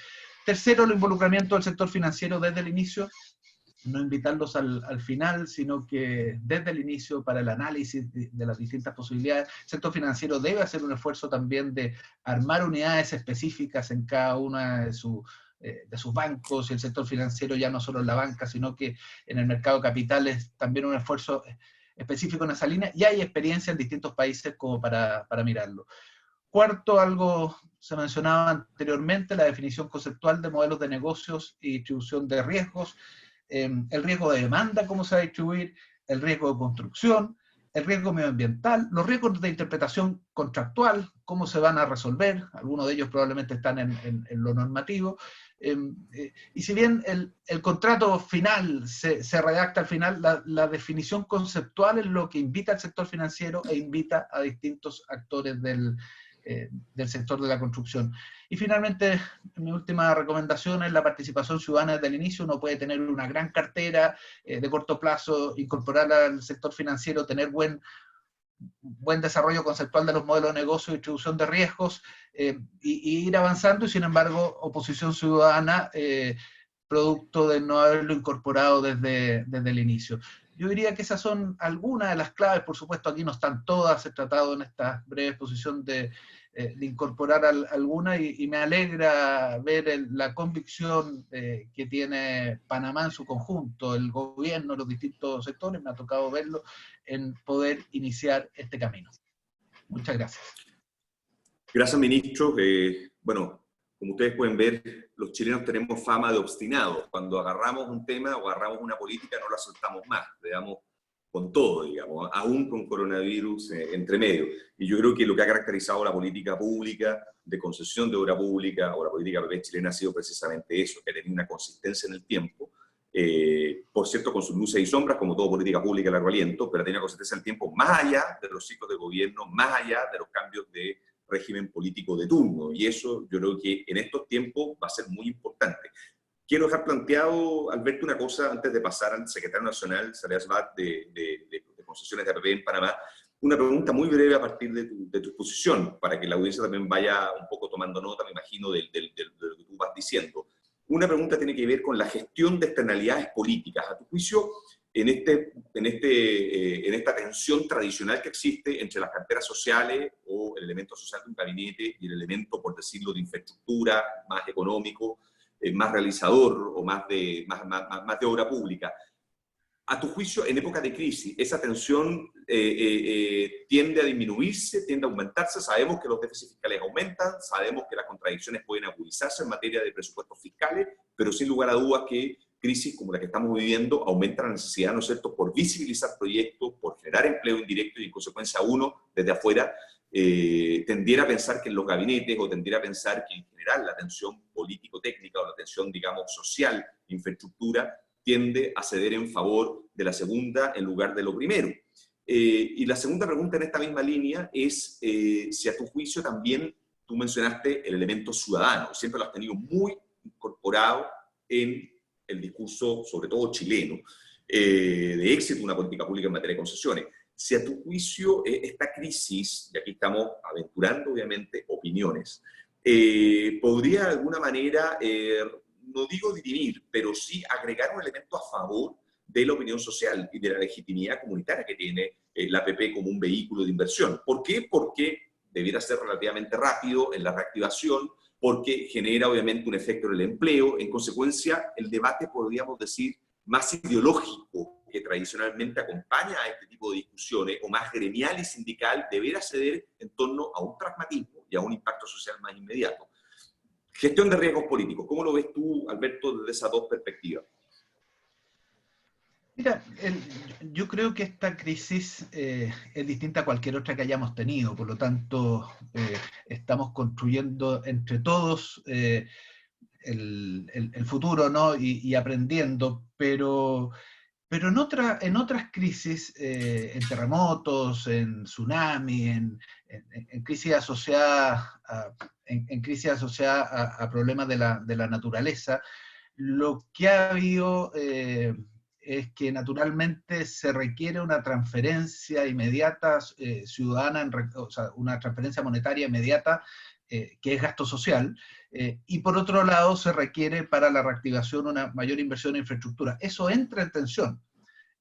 Tercero, el involucramiento del sector financiero desde el inicio, no invitarlos al final, sino que desde el inicio, para el análisis de las distintas posibilidades. El sector financiero debe hacer un esfuerzo también de armar unidades específicas en cada una de sus bancos, y el sector financiero ya no solo en la banca, sino que en el mercado de capitales también un esfuerzo específico en esa línea, y hay experiencia en distintos países como para mirarlo. Cuarto, algo se mencionaba anteriormente, la definición conceptual de modelos de negocios y distribución de riesgos, el riesgo de demanda, cómo se va a distribuir, el riesgo de construcción, el riesgo medioambiental, los riesgos de interpretación contractual, cómo se van a resolver, algunos de ellos probablemente están en lo normativo, y si bien el contrato final se redacta al final, la definición conceptual es lo que invita al sector financiero e invita a distintos actores del sector de la construcción. Y finalmente, mi última recomendación es la participación ciudadana desde el inicio. Uno puede tener una gran cartera de corto plazo, incorporar al sector financiero, tener buen desarrollo conceptual de los modelos de negocio y distribución de riesgos, y ir avanzando, y sin embargo, oposición ciudadana, producto de no haberlo incorporado desde el inicio. Yo diría que esas son algunas de las claves. Por supuesto, aquí no están todas, he tratado en esta breve exposición de incorporar alguna, y me alegra ver la convicción que tiene Panamá en su conjunto, el gobierno, los distintos sectores, me ha tocado verlo, en poder iniciar este camino. Muchas gracias. Gracias, ministro. Bueno, como ustedes pueden ver, los chilenos tenemos fama de obstinados. Cuando agarramos un tema o agarramos una política, no la soltamos más, le damos con todo, digamos, aún con coronavirus entre medio. Y yo creo que lo que ha caracterizado la política pública, de concesión de obra pública, o la política chilena, ha sido precisamente eso, que ha tenido una consistencia en el tiempo, por cierto, con sus luces y sombras, como toda política pública, largo aliento, pero ha tenido una consistencia en el tiempo, más allá de los ciclos de gobierno, más allá de los cambios de régimen político de turno. Y eso yo creo que en estos tiempos va a ser muy importante. quiero dejar planteado, Alberto, una cosa antes de pasar al secretario nacional, Salias Bat, de concesiones de APP en Panamá. Una pregunta muy breve a partir de tu exposición, para que la audiencia también vaya un poco tomando nota, me imagino, de lo que tú vas diciendo. Una pregunta tiene que ver con la gestión de externalidades políticas. A tu juicio, en esta tensión tradicional que existe entre las carteras sociales o el elemento social de un gabinete y el elemento, por decirlo, de infraestructura, más económico, más realizador o más de obra pública. A tu juicio, en época de crisis, ¿esa tensión tiende a disminuirse, tiende a aumentarse? Sabemos que los déficits fiscales aumentan, sabemos que las contradicciones pueden agudizarse en materia de presupuestos fiscales, pero sin lugar a dudas que crisis como la que estamos viviendo aumenta la necesidad, ¿no es cierto?, por visibilizar proyectos, por generar empleo indirecto y en consecuencia uno, desde afuera, tendiera a pensar que en los gabinetes o tendiera a pensar que en general la tensión político-técnica o la tensión, digamos, social, infraestructura, tiende a ceder en favor de la segunda en lugar de lo primero. Y la segunda pregunta en esta misma línea es si a tu juicio también tú mencionaste el elemento ciudadano, siempre lo has tenido muy incorporado en el discurso, sobre todo chileno, de éxito de una política pública en materia de concesiones. Si a tu juicio esta crisis, y aquí estamos aventurando obviamente opiniones, podría de alguna manera, no digo dirimir, pero sí agregar un elemento a favor de la opinión social y de la legitimidad comunitaria que tiene la APP como un vehículo de inversión. ¿Por qué? Porque debiera ser relativamente rápido en la reactivación, porque genera obviamente un efecto en el empleo. En consecuencia, el debate, podríamos decir, más ideológico que tradicionalmente acompaña a este tipo de discusiones, o más gremial y sindical, deberá ceder en torno a un pragmatismo y a un impacto social más inmediato. Gestión de riesgos políticos, ¿cómo lo ves tú, Alberto, desde esas dos perspectivas? Mira, yo creo que esta crisis es distinta a cualquier otra que hayamos tenido, por lo tanto, estamos construyendo entre todos el futuro, ¿no? y aprendiendo, pero en otras crisis, en terremotos, en tsunami, en crisis asociadas a problemas de la naturaleza, lo que ha habido es que naturalmente se requiere una transferencia inmediata ciudadana, o sea, una transferencia monetaria inmediata, que es gasto social, y por otro lado se requiere para la reactivación una mayor inversión en infraestructura. Eso entra en tensión.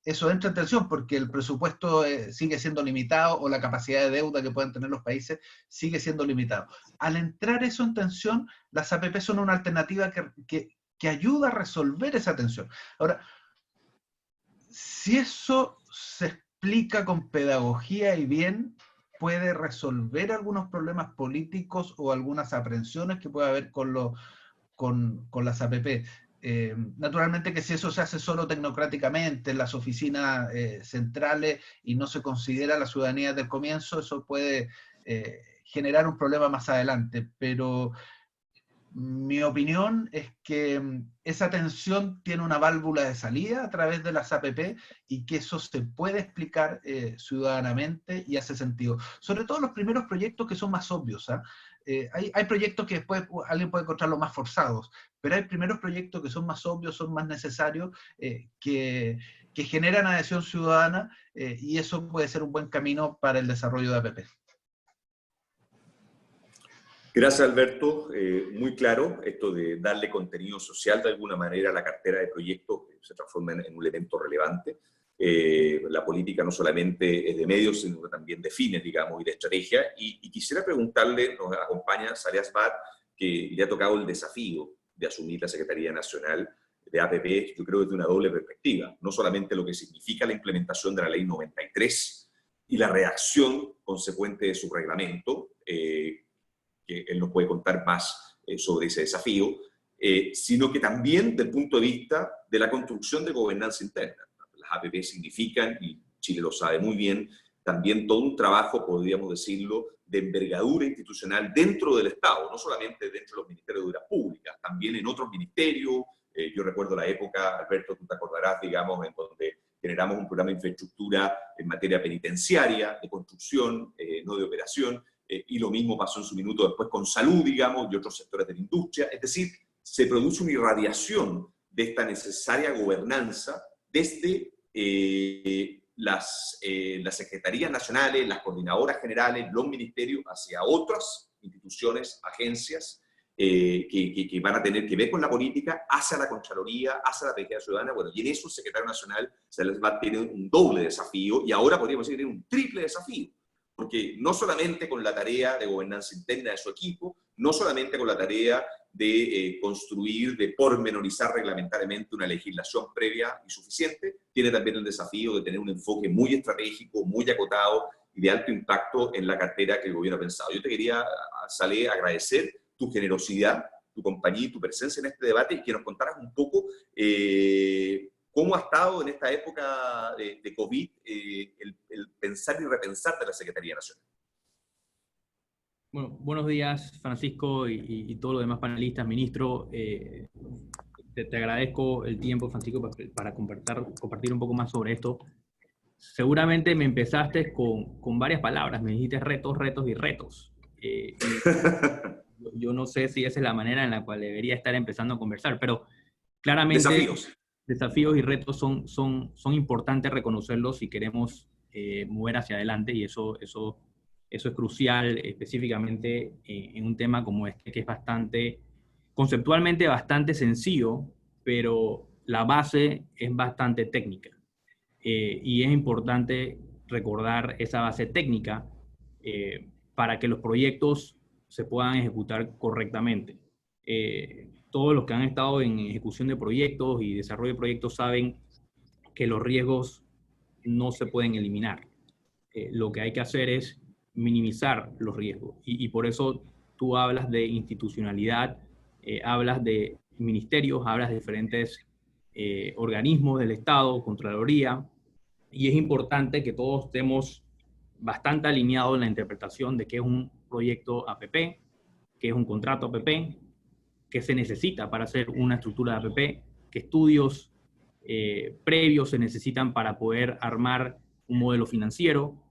Eso entra en tensión porque el presupuesto sigue siendo limitado, o la capacidad de deuda que pueden tener los países sigue siendo limitado. Al entrar eso en tensión, las APP son una alternativa que ayuda a resolver esa tensión. Ahora, si eso se explica con pedagogía y bien, puede resolver algunos problemas políticos o algunas aprensiones que puede haber con las APP. Naturalmente que si eso se hace solo tecnocráticamente en las oficinas centrales y no se considera la ciudadanía del comienzo, eso puede generar un problema más adelante, pero mi opinión es que esa tensión tiene una válvula de salida a través de las APP y que eso se puede explicar ciudadanamente y hace sentido. Sobre todo los primeros proyectos que son más obvios, ¿ah? Hay proyectos que después alguien puede encontrarlos más forzados, pero hay primeros proyectos que son más obvios, son más necesarios, que generan adhesión ciudadana, y eso puede ser un buen camino para el desarrollo de APP. Gracias, Alberto. Muy claro, esto de darle contenido social de alguna manera a la cartera de proyectos que se transforma en un elemento relevante. La política no solamente es de medios, sino que también de fines, digamos, y de estrategia. Y quisiera preguntarle, nos acompaña Salias Bat, que le ha tocado el desafío de asumir la Secretaría Nacional de APP, yo creo desde una doble perspectiva. No solamente lo que significa la implementación de la Ley 93 y la reacción consecuente de su reglamento, que él nos puede contar más sobre ese desafío, sino que también del punto de vista de la construcción de gobernanza interna. Las APP significan, y Chile lo sabe muy bien, también todo un trabajo, podríamos decirlo, de envergadura institucional dentro del Estado, no solamente dentro de los ministerios de Obras Públicas, también en otros ministerios. Yo recuerdo la época, Alberto, tú te acordarás, digamos, en donde generamos un programa de infraestructura en materia penitenciaria, de construcción, no de operación, y lo mismo pasó en su minuto después con salud, digamos, y otros sectores de la industria. Es decir, se produce una irradiación de esta necesaria gobernanza desde las secretarías nacionales, las coordinadoras generales, los ministerios, hacia otras instituciones, agencias, que van a tener que ver con la política, hacia la Contraloría, hacia la Presidencia Ciudadana. Bueno, y en eso el secretario nacional se les va a tener un doble desafío, y ahora podríamos decir un triple desafío, porque no solamente con la tarea de gobernanza interna de su equipo, no solamente con la tarea de construir, de pormenorizar reglamentariamente una legislación previa y suficiente, tiene también el desafío de tener un enfoque muy estratégico, muy acotado y de alto impacto en la cartera que el gobierno ha pensado. Yo te quería, Saleh, agradecer tu generosidad, tu compañía y tu presencia en este debate, y que nos contaras un poco cómo ha estado en esta época de COVID el pensar y repensar de la Secretaría Nacional. Bueno, buenos días, Francisco, y todos los demás panelistas, ministro. Te agradezco el tiempo, Francisco, para compartir un poco más sobre esto. Seguramente me empezaste con varias palabras, me dijiste retos, retos y retos. Yo no sé si esa es la manera en la cual debería estar empezando a conversar, pero claramente desafíos y retos son importantes reconocerlos si queremos mover hacia adelante, y eso es crucial, específicamente en un tema como este, que es conceptualmente bastante sencillo, pero la base es bastante técnica. Y es importante recordar esa base técnica para que los proyectos se puedan ejecutar correctamente. Todos los que han estado en ejecución de proyectos y desarrollo de proyectos saben que los riesgos no se pueden eliminar. Lo que hay que hacer es minimizar los riesgos. Y por eso tú hablas de institucionalidad, hablas de ministerios, hablas de diferentes organismos del Estado, Contraloría, y es importante que todos estemos bastante alineados en la interpretación de qué es un proyecto APP, qué es un contrato APP, qué se necesita para hacer una estructura de APP, qué estudios previos se necesitan para poder armar un modelo financiero.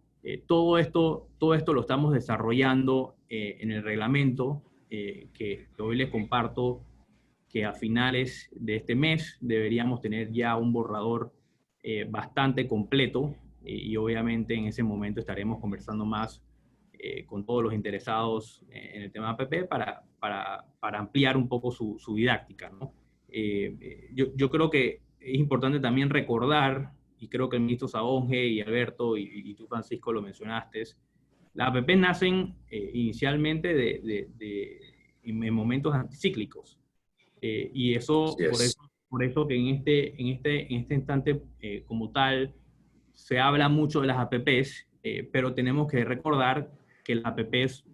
Todo esto lo estamos desarrollando en el reglamento que hoy les comparto, que a finales de este mes deberíamos tener ya un borrador bastante completo, y obviamente en ese momento estaremos conversando más con todos los interesados en el tema APP para ampliar un poco su didáctica, ¿no? Yo creo que es importante también recordar, y creo que el ministro Saonge y Alberto y tú, Francisco, lo mencionaste, las APP nacen inicialmente en momentos anticíclicos. Y eso, por eso que en este instante como tal, se habla mucho de las APPs, pero tenemos que recordar que las APPs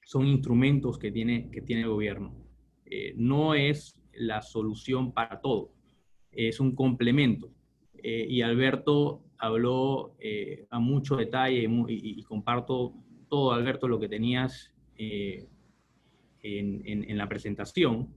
son instrumentos que tiene el gobierno. No es la solución para todo, es un complemento. Y Alberto habló a mucho detalle y comparto todo, Alberto, lo que tenías en la presentación,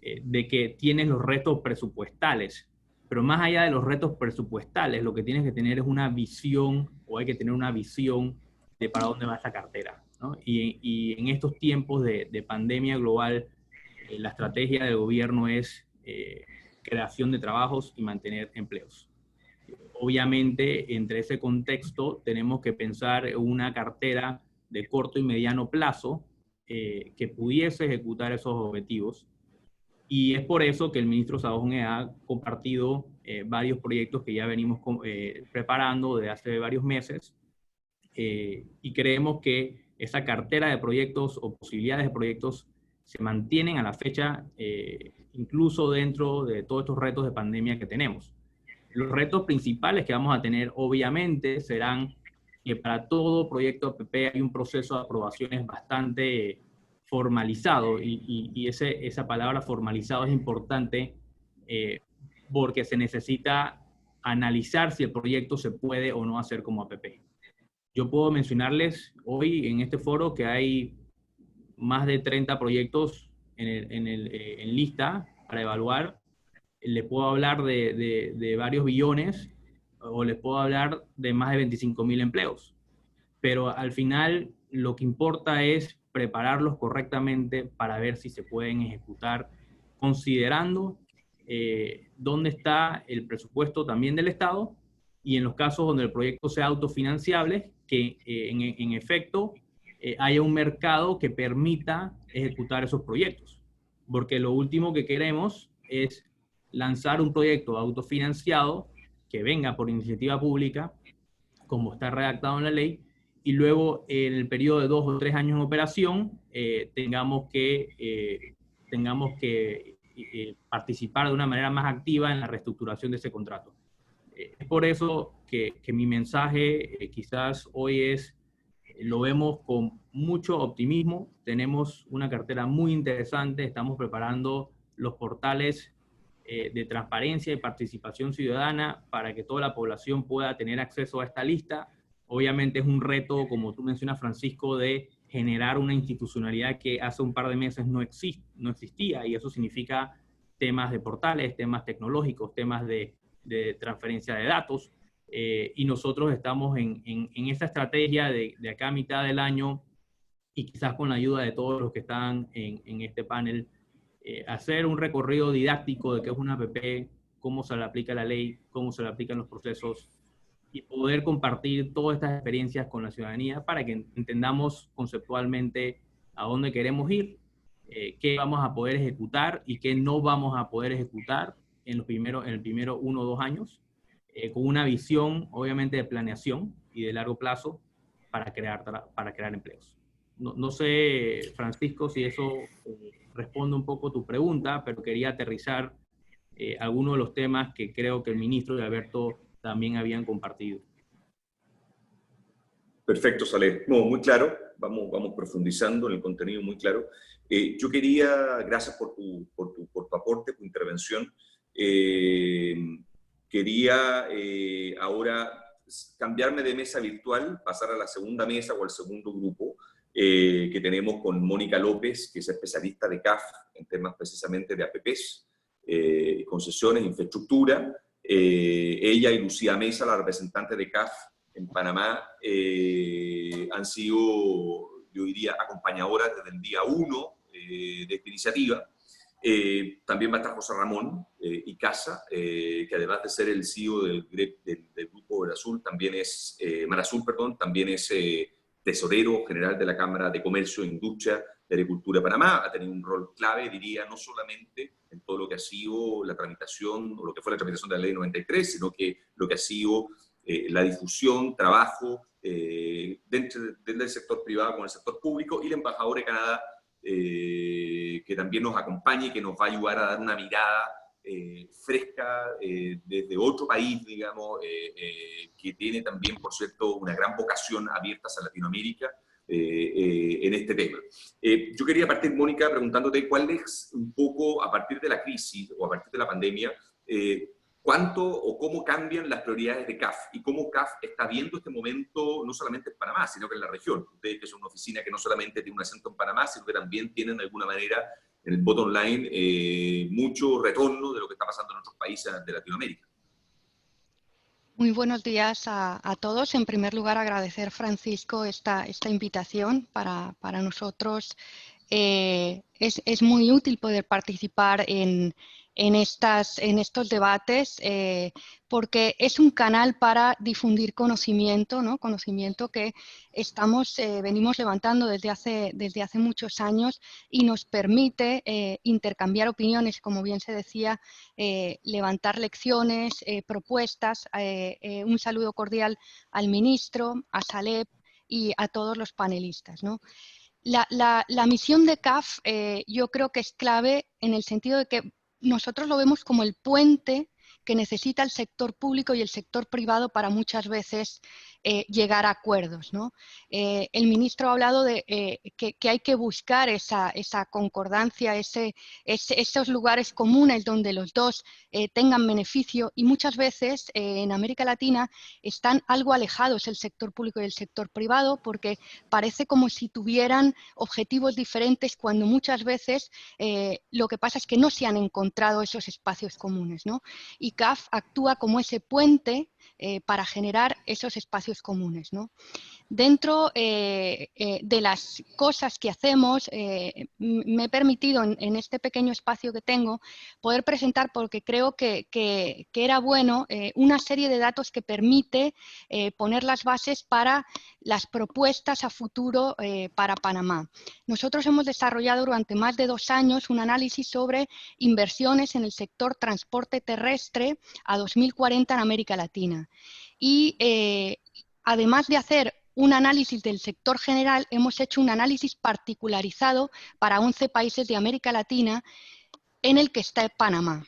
de que tienes los retos presupuestales, pero más allá de los retos presupuestales, lo que tienes que tener es una visión, o hay que tener una visión de para dónde va esa cartera, ¿no? Y en estos tiempos de pandemia global, la estrategia del gobierno es creación de trabajos y mantener empleos. Obviamente, entre ese contexto, tenemos que pensar en una cartera de corto y mediano plazo que pudiese ejecutar esos objetivos. Y es por eso que el ministro Saonge ha compartido varios proyectos que ya venimos preparando desde hace varios meses, y creemos que esa cartera de proyectos o posibilidades de proyectos se mantienen a la fecha, incluso dentro de todos estos retos de pandemia que tenemos. Los retos principales que vamos a tener, obviamente, serán que para todo proyecto APP hay un proceso de aprobaciones bastante formalizado, y esa palabra formalizado es importante porque se necesita analizar si el proyecto se puede o no hacer como APP. Yo puedo mencionarles hoy en este foro que hay más de 30 proyectos en lista para evaluar. Les puedo hablar de varios billones, o les puedo hablar de más de 25.000 empleos. Pero al final lo que importa es prepararlos correctamente para ver si se pueden ejecutar considerando dónde está el presupuesto también del Estado, y en los casos donde el proyecto sea autofinanciable, que en efecto haya un mercado que permita ejecutar esos proyectos. Porque lo último que queremos es lanzar un proyecto autofinanciado que venga por iniciativa pública, como está redactado en la ley, y luego en el periodo de 2 o 3 años en operación tengamos que participar de una manera más activa en la reestructuración de ese contrato. Es por eso que mi mensaje quizás hoy es, lo vemos con mucho optimismo, tenemos una cartera muy interesante, estamos preparando los portales de transparencia y participación ciudadana para que toda la población pueda tener acceso a esta lista. Obviamente es un reto, como tú mencionas, Francisco, de generar una institucionalidad que hace un par de meses no existía, y eso significa temas de portales, temas tecnológicos, temas de transferencia de datos, y nosotros estamos en esta estrategia de acá a mitad del año, y quizás con la ayuda de todos los que están en este panel, hacer un recorrido didáctico de qué es una APP, cómo se le aplica la ley, cómo se le aplican los procesos, y poder compartir todas estas experiencias con la ciudadanía para que entendamos conceptualmente a dónde queremos ir, qué vamos a poder ejecutar y qué no vamos a poder ejecutar en el primero 1 o 2 años, con una visión obviamente de planeación y de largo plazo para crear empleos. No sé, Francisco, si eso responde un poco tu pregunta, pero quería aterrizar algunos de los temas que creo que el ministro y Alberto también habían compartido. Perfecto, Saleh. No, muy claro. Vamos profundizando en el contenido, muy claro. Yo quería, gracias por tu aporte, tu intervención. Quería ahora cambiarme de mesa virtual, pasar a la segunda mesa o al segundo grupo que tenemos con Mónica López, que es especialista de CAF en temas precisamente de APPs, concesiones, infraestructura. Ella y Lucía Mesa, la representante de CAF en Panamá, han sido, yo diría, acompañadoras desde el día 1 de esta iniciativa. También va a estar José Ramón Icaza, que además de ser el CEO del Grupo Marasur, también es tesorero general de la Cámara de Comercio, Industria y Agricultura de Panamá. Ha tenido un rol clave, diría, no solamente en todo lo que ha sido la tramitación, o lo que fue la tramitación de la Ley 93, sino que lo que ha sido la difusión, trabajo dentro del sector privado con el sector público, y la embajadora de Canadá, que también nos acompaña y que nos va a ayudar a dar una mirada fresca desde otro país, digamos, que tiene también, por cierto, una gran vocación abierta hacia Latinoamérica en este tema. Yo quería partir, Mónica, preguntándote cuál es un poco, a partir de la crisis o a partir de la pandemia, cuánto o cómo cambian las prioridades de CAF y cómo CAF está viendo este momento no solamente en Panamá, sino que en la región. Ustedes, que son una oficina que no solamente tiene un acento en Panamá, sino que también tienen de alguna manera en el bottom line mucho retorno de lo que está pasando en otros países de Latinoamérica. Muy buenos días a todos. En primer lugar, agradecer, Francisco, esta invitación para nosotros. Es muy útil poder participar en estos debates porque es un canal para difundir conocimiento, ¿no? Conocimiento que venimos levantando desde hace muchos años, y nos permite intercambiar opiniones, como bien se decía, levantar lecciones, propuestas. Un saludo cordial al ministro, a Saleh y a todos los panelistas, ¿no? La misión de CAF yo creo que es clave en el sentido de que nosotros lo vemos como el puente que necesita el sector público y el sector privado para muchas veces llegar a acuerdos, ¿no? El ministro ha hablado de que hay que buscar esa concordancia, esos lugares comunes donde los dos tengan beneficio, y muchas veces en América Latina están algo alejados el sector público y el sector privado, porque parece como si tuvieran objetivos diferentes, cuando muchas veces lo que pasa es que no se han encontrado esos espacios comunes, ¿no? Y CAF actúa como ese puente para generar esos espacios comunes, ¿no? Dentro de las cosas que hacemos, me he permitido en este pequeño espacio que tengo poder presentar, porque creo que era bueno, una serie de datos que permite poner las bases para las propuestas a futuro para Panamá. Nosotros hemos desarrollado durante más de 2 años un análisis sobre inversiones en el sector transporte terrestre a 2040 en América Latina. Y además de hacer un análisis del sector general, hemos hecho un análisis particularizado para 11 países de América Latina en el que está Panamá.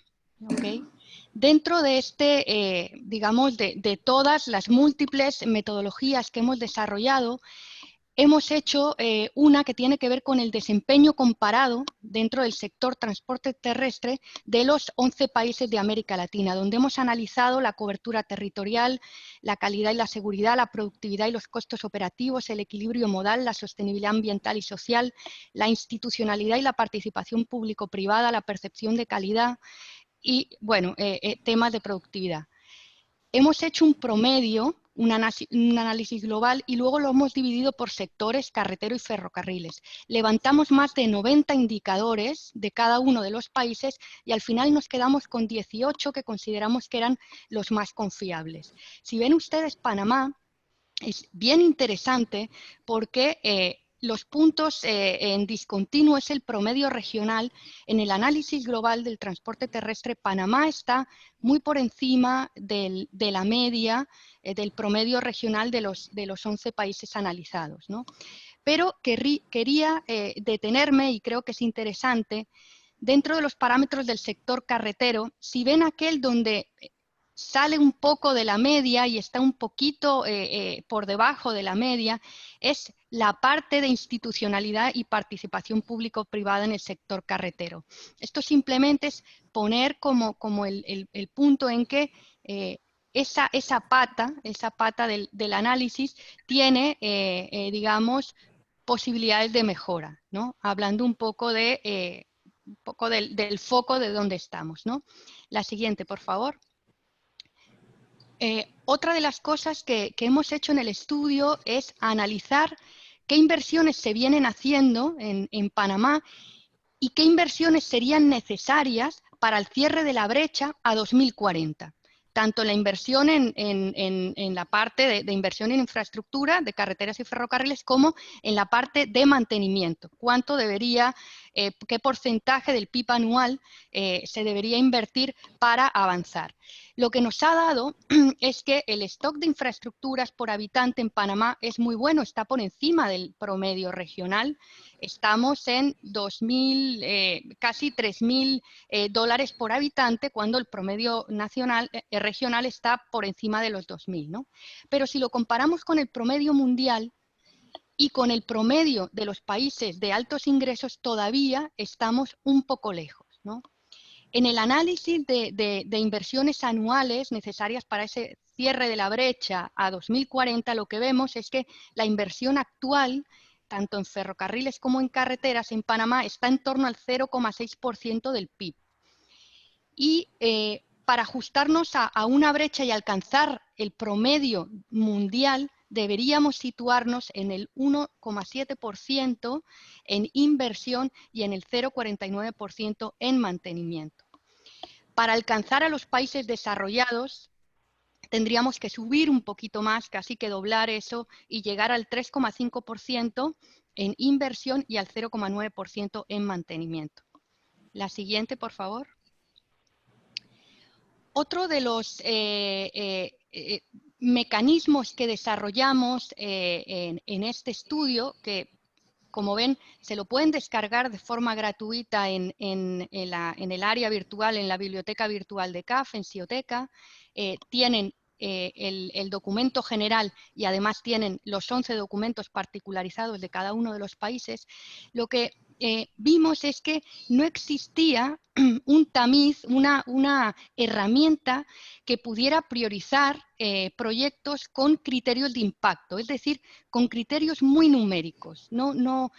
¿Okay? Dentro de digamos, de todas las múltiples metodologías que hemos desarrollado, hemos hecho una que tiene que ver con el desempeño comparado dentro del sector transporte terrestre de los 11 países de América Latina, donde hemos analizado la cobertura territorial, la calidad y la seguridad, la productividad y los costos operativos, el equilibrio modal, la sostenibilidad ambiental y social, la institucionalidad y la participación público-privada, la percepción de calidad y, bueno, temas de productividad. Hemos hecho un promedio, un análisis global, y luego lo hemos dividido por sectores, carretero y ferrocarriles. Levantamos más de 90 indicadores de cada uno de los países y al final nos quedamos con 18 que consideramos que eran los más confiables. Si ven ustedes, Panamá es bien interesante porque los puntos en discontinuo es el promedio regional. En el análisis global del transporte terrestre, Panamá está muy por encima de la media del promedio regional de los 11 países analizados, ¿no? Pero quería detenerme, y creo que es interesante, dentro de los parámetros del sector carretero. Si ven aquel donde sale un poco de la media y está un poquito por debajo de la media, es la parte de institucionalidad y participación público-privada en el sector carretero. Esto simplemente es poner como el punto en que esa pata del análisis tiene, digamos, posibilidades de mejora, ¿no? Hablando un poco del foco de donde estamos, ¿no? La siguiente, por favor. Otra de las cosas que hemos hecho en el estudio es analizar qué inversiones se vienen haciendo en Panamá y qué inversiones serían necesarias para el cierre de la brecha a 2040. Tanto la inversión en la parte de inversión en infraestructura, de carreteras y ferrocarriles, como en la parte de mantenimiento. ¿Cuánto debería, qué porcentaje del PIB anual se debería invertir para avanzar? Lo que nos ha dado es que el stock de infraestructuras por habitante en Panamá es muy bueno, está por encima del promedio regional. Estamos en casi $3.000 por habitante, cuando el promedio regional está por encima de los 2.000, ¿no? Pero si lo comparamos con el promedio mundial y con el promedio de los países de altos ingresos, todavía estamos un poco lejos, ¿no? En el análisis de inversiones anuales necesarias para ese cierre de la brecha a 2040, lo que vemos es que la inversión actual, tanto en ferrocarriles como en carreteras en Panamá, está en torno al 0,6% del PIB. Y para ajustarnos a una brecha y alcanzar el promedio mundial, deberíamos situarnos en el 1,7% en inversión y en el 0,49% en mantenimiento. Para alcanzar a los países desarrollados, tendríamos que subir un poquito más, casi que doblar eso, y llegar al 3,5% en inversión y al 0,9% en mantenimiento. La siguiente, por favor. Otro de los mecanismos que desarrollamos en este estudio, que como ven, se lo pueden descargar de forma gratuita en el área virtual, en la biblioteca virtual de CAF, en Cioteca. Tienen el documento general y además tienen los 11 documentos particularizados de cada uno de los países. Lo que vimos es que no existía un tamiz, una herramienta que pudiera priorizar proyectos con criterios de impacto, es decir, con criterios muy numéricos, no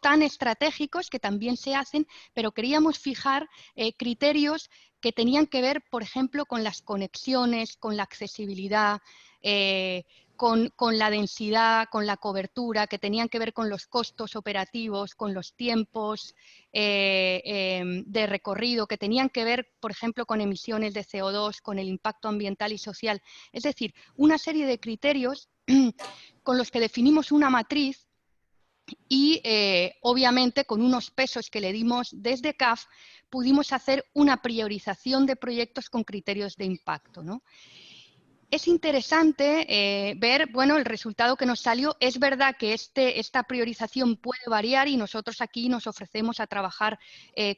tan estratégicos, que también se hacen, pero queríamos fijar criterios que tenían que ver, por ejemplo, con las conexiones, con la accesibilidad, con la densidad, con la cobertura, que tenían que ver con los costos operativos, con los tiempos de recorrido, que tenían que ver, por ejemplo, con emisiones de CO2, con el impacto ambiental y social. Es decir, una serie de criterios con los que definimos una matriz y, obviamente, con unos pesos que le dimos desde CAF, pudimos hacer una priorización de proyectos con criterios de impacto, ¿no? Es interesante ver, bueno, el resultado que nos salió. Es verdad que esta priorización puede variar y nosotros aquí nos ofrecemos a trabajar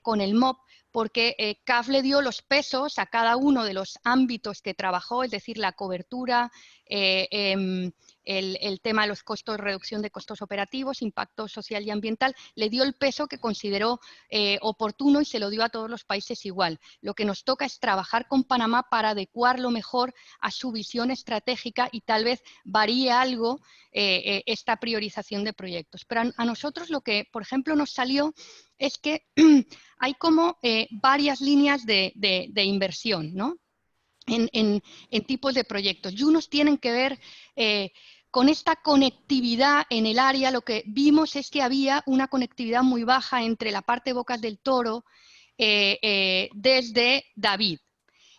con el MOP, porque CAF le dio los pesos a cada uno de los ámbitos que trabajó, es decir, la cobertura, el tema de los costos, reducción de costos operativos, impacto social y ambiental, le dio el peso que consideró oportuno y se lo dio a todos los países igual. Lo que nos toca es trabajar con Panamá para adecuarlo mejor a su visión estratégica y tal vez varíe algo esta priorización de proyectos. Pero a nosotros lo que, por ejemplo, nos salió es que hay como varias líneas de inversión, ¿no? En tipos de proyectos. Y unos tienen que ver con esta conectividad en el área. Lo que vimos es que había una conectividad muy baja entre la parte de Bocas del Toro desde David.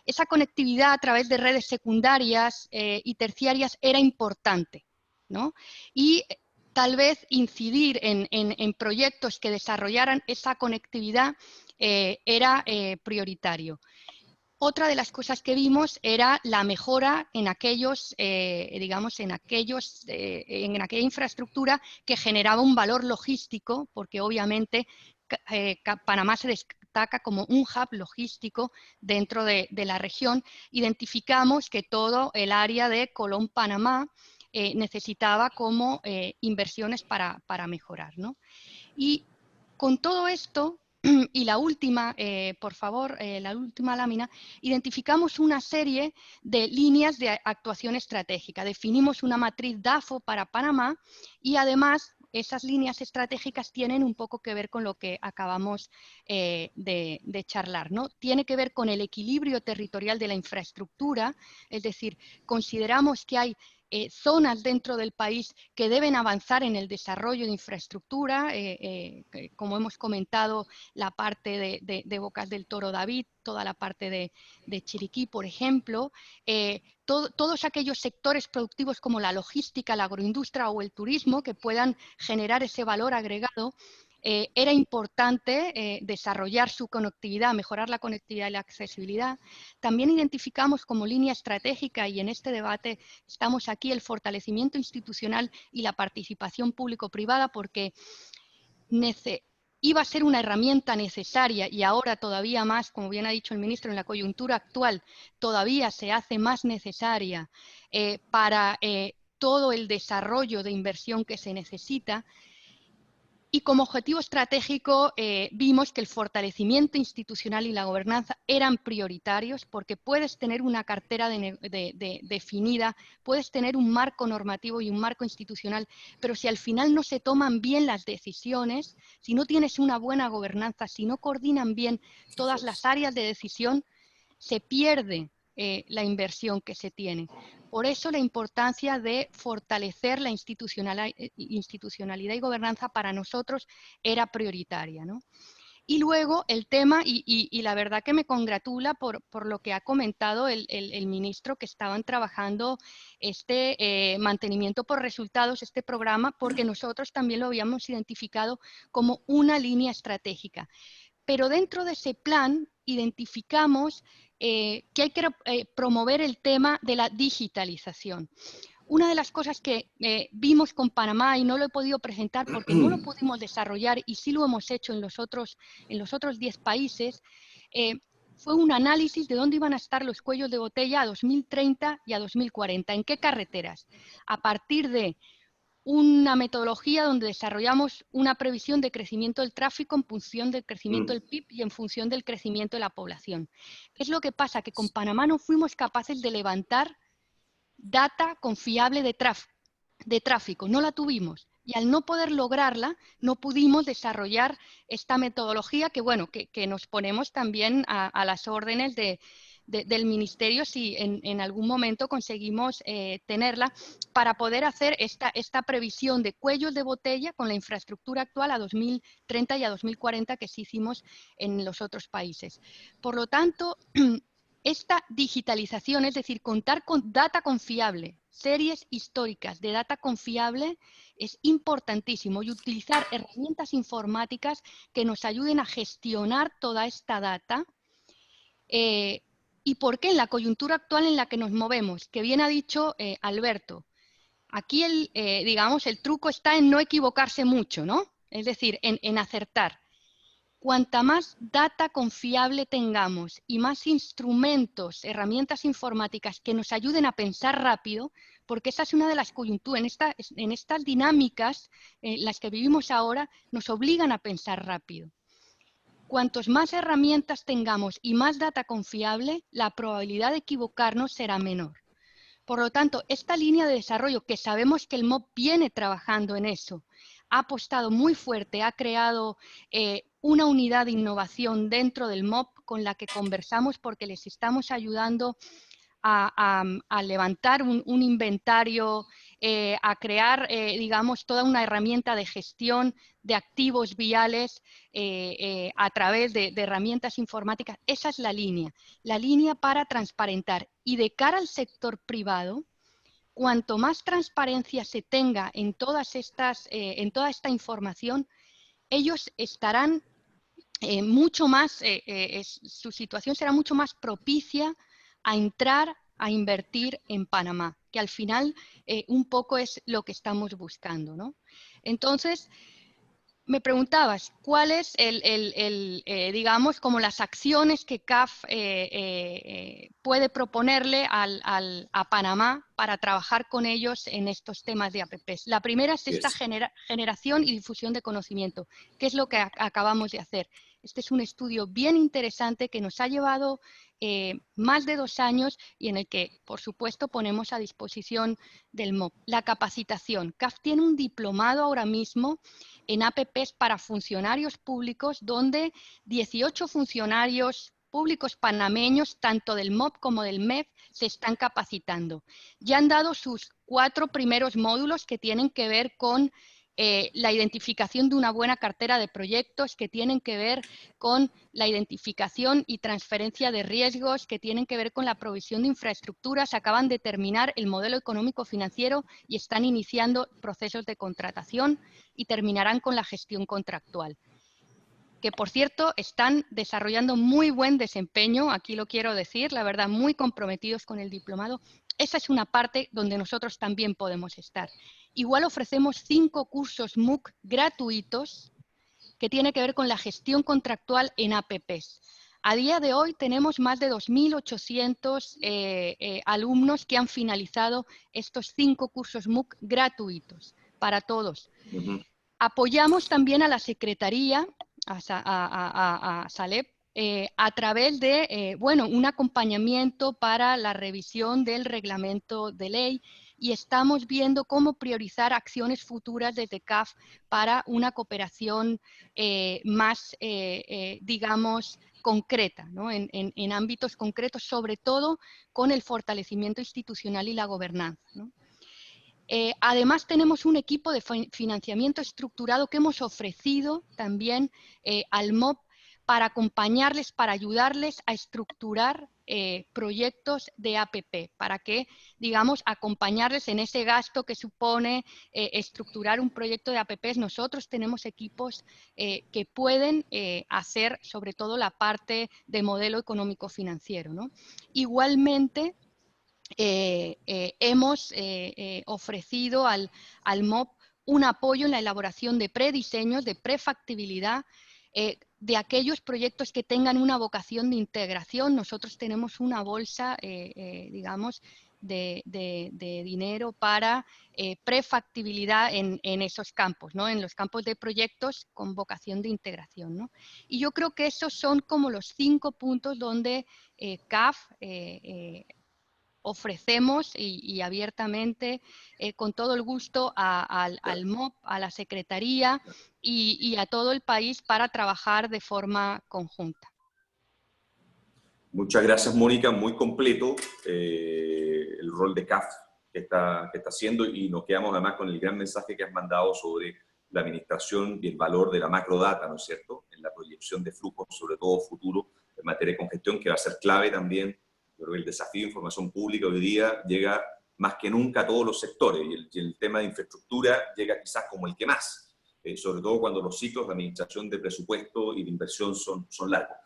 Esa conectividad a través de redes secundarias y terciarias era importante, ¿no? Y tal vez incidir en proyectos que desarrollaran esa conectividad era prioritario. Otra de las cosas que vimos era la mejora en aquellos, digamos, en aquella infraestructura que generaba un valor logístico, porque obviamente Panamá se destaca como un hub logístico dentro de la región. Identificamos que todo el área de Colón-Panamá necesitaba como inversiones para mejorar, ¿no? Y con todo esto, y la última, por favor, la última lámina, identificamos una serie de líneas de actuación estratégica. Definimos una matriz DAFO para Panamá y además esas líneas estratégicas tienen un poco que ver con lo que acabamos de charlar, ¿no? Tiene que ver con el equilibrio territorial de la infraestructura, es decir, consideramos que hay zonas dentro del país que deben avanzar en el desarrollo de infraestructura, como hemos comentado, la parte de Bocas del Toro David, toda la parte de Chiriquí, por ejemplo, todos aquellos sectores productivos como la logística, la agroindustria o el turismo que puedan generar ese valor agregado. Era importante desarrollar su conectividad, mejorar la conectividad y la accesibilidad. También identificamos como línea estratégica, y en este debate estamos aquí, el fortalecimiento institucional y la participación público-privada, porque iba a ser una herramienta necesaria y ahora todavía más, como bien ha dicho el ministro, en la coyuntura actual todavía se hace más necesaria para todo el desarrollo de inversión que se necesita. Y como objetivo estratégico vimos que el fortalecimiento institucional y la gobernanza eran prioritarios, porque puedes tener una cartera definida, puedes tener un marco normativo y un marco institucional, pero si al final no se toman bien las decisiones, si no tienes una buena gobernanza, si no coordinan bien todas las áreas de decisión, se pierde la inversión que se tiene. Por eso la importancia de fortalecer la institucionalidad y gobernanza para nosotros era prioritaria, ¿no? Y luego el tema, y la verdad que me congratula por lo que ha comentado el ministro, que estaban trabajando este mantenimiento por resultados, este programa, porque nosotros también lo habíamos identificado como una línea estratégica. Pero dentro de ese plan identificamos que hay que promover el tema de la digitalización. Una de las cosas que vimos con Panamá, y no lo he podido presentar porque no lo pudimos desarrollar y sí lo hemos hecho en los otros 10 países, fue un análisis de dónde iban a estar los cuellos de botella a 2030 y a 2040, en qué carreteras, a partir de una metodología donde desarrollamos una previsión de crecimiento del tráfico en función del crecimiento del PIB y en función del crecimiento de la población. ¿Qué es lo que pasa? Que con Panamá no fuimos capaces de levantar data confiable de tráfico, no la tuvimos. Y al no poder lograrla, no pudimos desarrollar esta metodología que, bueno, que nos ponemos también a las órdenes de del Ministerio, si en algún momento conseguimos tenerla, para poder hacer esta previsión de cuellos de botella con la infraestructura actual a 2030 y a 2040 que sí hicimos en los otros países. Por lo tanto, esta digitalización, es decir, contar con data confiable, series históricas de data confiable, es importantísimo, y utilizar herramientas informáticas que nos ayuden a gestionar toda esta data. ¿Y por qué en la coyuntura actual en la que nos movemos? Que bien ha dicho Alberto, aquí digamos, el truco está en no equivocarse mucho, ¿no? Es decir, en acertar. Cuanta más data confiable tengamos y más instrumentos, herramientas informáticas que nos ayuden a pensar rápido, porque esa es una de las coyunturas, en estas dinámicas, las que vivimos ahora, nos obligan a pensar rápido. Cuantos más herramientas tengamos y más data confiable, la probabilidad de equivocarnos será menor. Por lo tanto, esta línea de desarrollo, que sabemos que el MOP viene trabajando en eso, ha apostado muy fuerte, ha creado una unidad de innovación dentro del MOP con la que conversamos porque les estamos ayudando a levantar un inventario, a crear, digamos, toda una herramienta de gestión de activos viales a través de herramientas informáticas. Esa es la línea para transparentar. Y de cara al sector privado, cuanto más transparencia se tenga en toda esta información, ellos estarán mucho más, su situación será mucho más propicia a entrar a invertir en Panamá, que al final un poco es lo que estamos buscando, ¿no? Entonces, me preguntabas, ¿cuál es digamos, como las acciones que CAF puede proponerle a Panamá para trabajar con ellos en estos temas de APPs? La primera es esta generación y difusión de conocimiento, que es lo que acabamos de hacer. Este es un estudio bien interesante que nos ha llevado más de 2 años y en el que, por supuesto, ponemos a disposición del MOP. La capacitación. CAF tiene un diplomado ahora mismo en APPs para funcionarios públicos, donde 18 funcionarios públicos panameños, tanto del MOP como del MEF, se están capacitando. Ya han dado sus 4 primeros módulos que tienen que ver con la identificación de una buena cartera de proyectos, que tienen que ver con la identificación y transferencia de riesgos, que tienen que ver con la provisión de infraestructuras. Acaban de terminar el modelo económico financiero y están iniciando procesos de contratación y terminarán con la gestión contractual, que por cierto están desarrollando muy buen desempeño, aquí lo quiero decir, la verdad, muy comprometidos con el diplomado. Esa es una parte donde nosotros también podemos estar. Igual ofrecemos 5 cursos MOOC gratuitos que tienen que ver con la gestión contractual en APPs. A día de hoy tenemos más de 2.800 alumnos que han finalizado estos 5 cursos MOOC gratuitos para todos. Apoyamos también a la Secretaría, a Salep, a través de un acompañamiento para la revisión del reglamento de ley, y estamos viendo cómo priorizar acciones futuras desde CAF para una cooperación más, digamos, concreta, ¿no? en ámbitos concretos, sobre todo con el fortalecimiento institucional y la gobernanza, ¿no? Además, tenemos un equipo de financiamiento estructurado que hemos ofrecido también al MOP para acompañarles, para ayudarles a estructurar proyectos de APP, para que, digamos, acompañarles en ese gasto que supone estructurar un proyecto de APPs. Nosotros tenemos equipos que pueden hacer sobre todo la parte de modelo económico financiero, ¿no? Igualmente, hemos ofrecido al MOP un apoyo en la elaboración de prediseños, de prefactibilidad, de aquellos proyectos que tengan una vocación de integración. Nosotros tenemos una bolsa, digamos, de dinero para prefactibilidad en esos campos, ¿no? En los campos de proyectos con vocación de integración, ¿no? Y yo creo que esos son como los 5 puntos donde CAF ofrecemos y abiertamente, con todo el gusto, al MOP, a la Secretaría y a todo el país para trabajar de forma conjunta. Muchas gracias, Mónica. Muy completo el rol de CAF que está haciendo, y nos quedamos además con el gran mensaje que has mandado sobre la administración y el valor de la macrodata, ¿no es cierto?, en la proyección de flujos, sobre todo futuro, en materia de congestión, que va a ser clave también. Yo creo que el desafío de información pública hoy día llega más que nunca a todos los sectores, y el tema de infraestructura llega quizás como el que más, sobre todo cuando los ciclos de administración de presupuesto y de inversión son largos.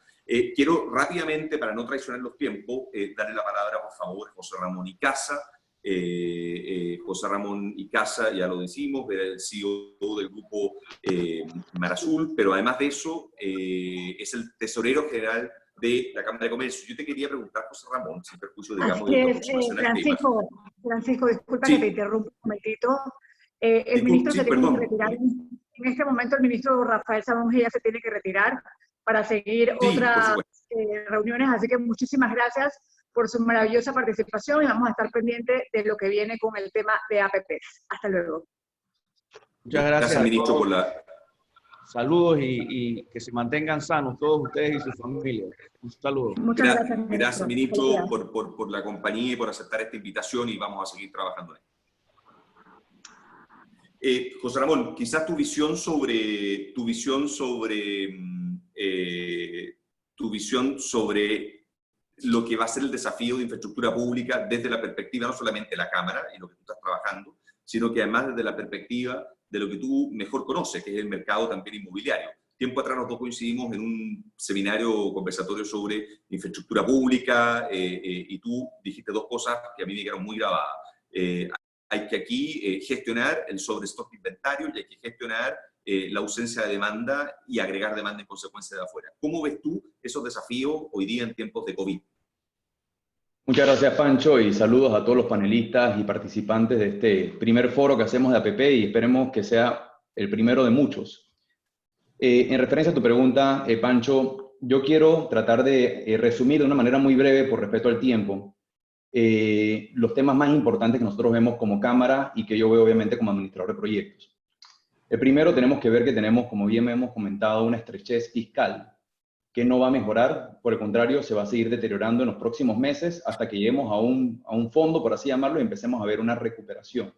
Quiero rápidamente, para no traicionar los tiempos, darle la palabra, por favor, a José Ramón Icaza. José Ramón Icaza, ya lo decimos, era el CEO del grupo Mar Azul, pero además de eso, es el tesorero general de la Cámara de Comercio. Yo te quería preguntar, José Ramón, sin perjuicio, digamos, de tu aproximación al tema. Francisco, disculpa Sí. que te interrumpa un momentito. El ministro se tiene que retirar. En este momento el ministro Rafael Samón Mejía se tiene que retirar para seguir otras reuniones, así que muchísimas gracias por su maravillosa participación y vamos a estar pendientes de lo que viene con el tema de APPs. Hasta luego. Muchas gracias, ministro, por la... Saludos y que se mantengan sanos todos ustedes y sus familias. Un saludo. Muchas gracias, ministro. Gracias, ministro, por la compañía y por aceptar esta invitación, y vamos a seguir trabajando en esto. José Ramón, quizás tu visión sobre lo que va a ser el desafío de infraestructura pública desde la perspectiva no solamente de la Cámara y lo que tú estás trabajando, sino que además desde la perspectiva de lo que tú mejor conoces, que es el mercado también inmobiliario. Tiempo atrás nosotros coincidimos en un seminario conversatorio sobre infraestructura pública, y tú dijiste dos cosas que a mí me quedaron muy grabadas. Hay que aquí gestionar el sobrestock de inventario, y hay que gestionar la ausencia de demanda y agregar demanda en consecuencia de afuera. ¿Cómo ves tú esos desafíos hoy día en tiempos de COVID? Muchas gracias, Pancho, y saludos a todos los panelistas y participantes de este primer foro que hacemos de APP, y esperemos que sea el primero de muchos. En referencia a tu pregunta, Pancho, yo quiero tratar de resumir de una manera muy breve, por respeto al tiempo, los temas más importantes que nosotros vemos como Cámara y que yo veo obviamente como administrador de proyectos. El primero, tenemos que ver que tenemos, como bien hemos comentado, una estrechez fiscal que no va a mejorar, por el contrario, se va a seguir deteriorando en los próximos meses hasta que lleguemos a un fondo, por así llamarlo, y empecemos a ver una recuperación.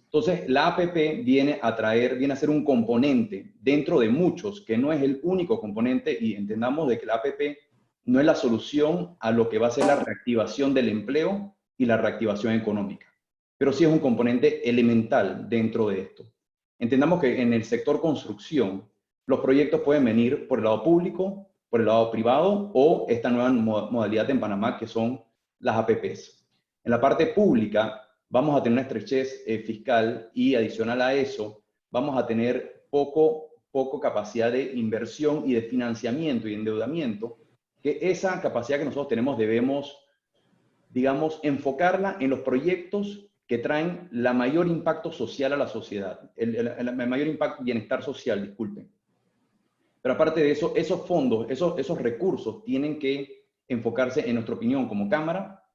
Entonces, la APP viene a ser un componente dentro de muchos, que no es el único componente, y entendamos de que la APP no es la solución a lo que va a ser la reactivación del empleo y la reactivación económica, pero sí es un componente elemental dentro de esto. Entendamos que en el sector construcción, los proyectos pueden venir por el lado público, por el lado privado, o esta nueva modalidad en Panamá, que son las APPs. En la parte pública, vamos a tener una estrechez fiscal, y adicional a eso, vamos a tener poco capacidad de inversión y de financiamiento y endeudamiento, que esa capacidad que nosotros tenemos debemos, digamos, enfocarla en los proyectos que traen la mayor impacto social a la sociedad, el mayor impacto, bienestar social, disculpen. Pero aparte de eso, esos fondos, esos recursos tienen que enfocarse, en nuestra opinión, como Cámara,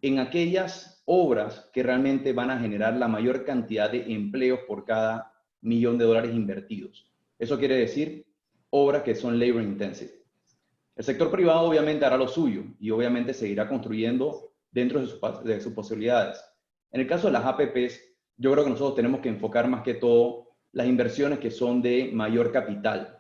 en aquellas obras que realmente van a generar la mayor cantidad de empleos por cada $1.000.000 invertidos. Eso quiere decir obras que son labor intensive. El sector privado obviamente hará lo suyo y obviamente seguirá construyendo dentro de sus posibilidades. En el caso de las APPs, yo creo que nosotros tenemos que enfocar más que todo las inversiones que son de mayor capital,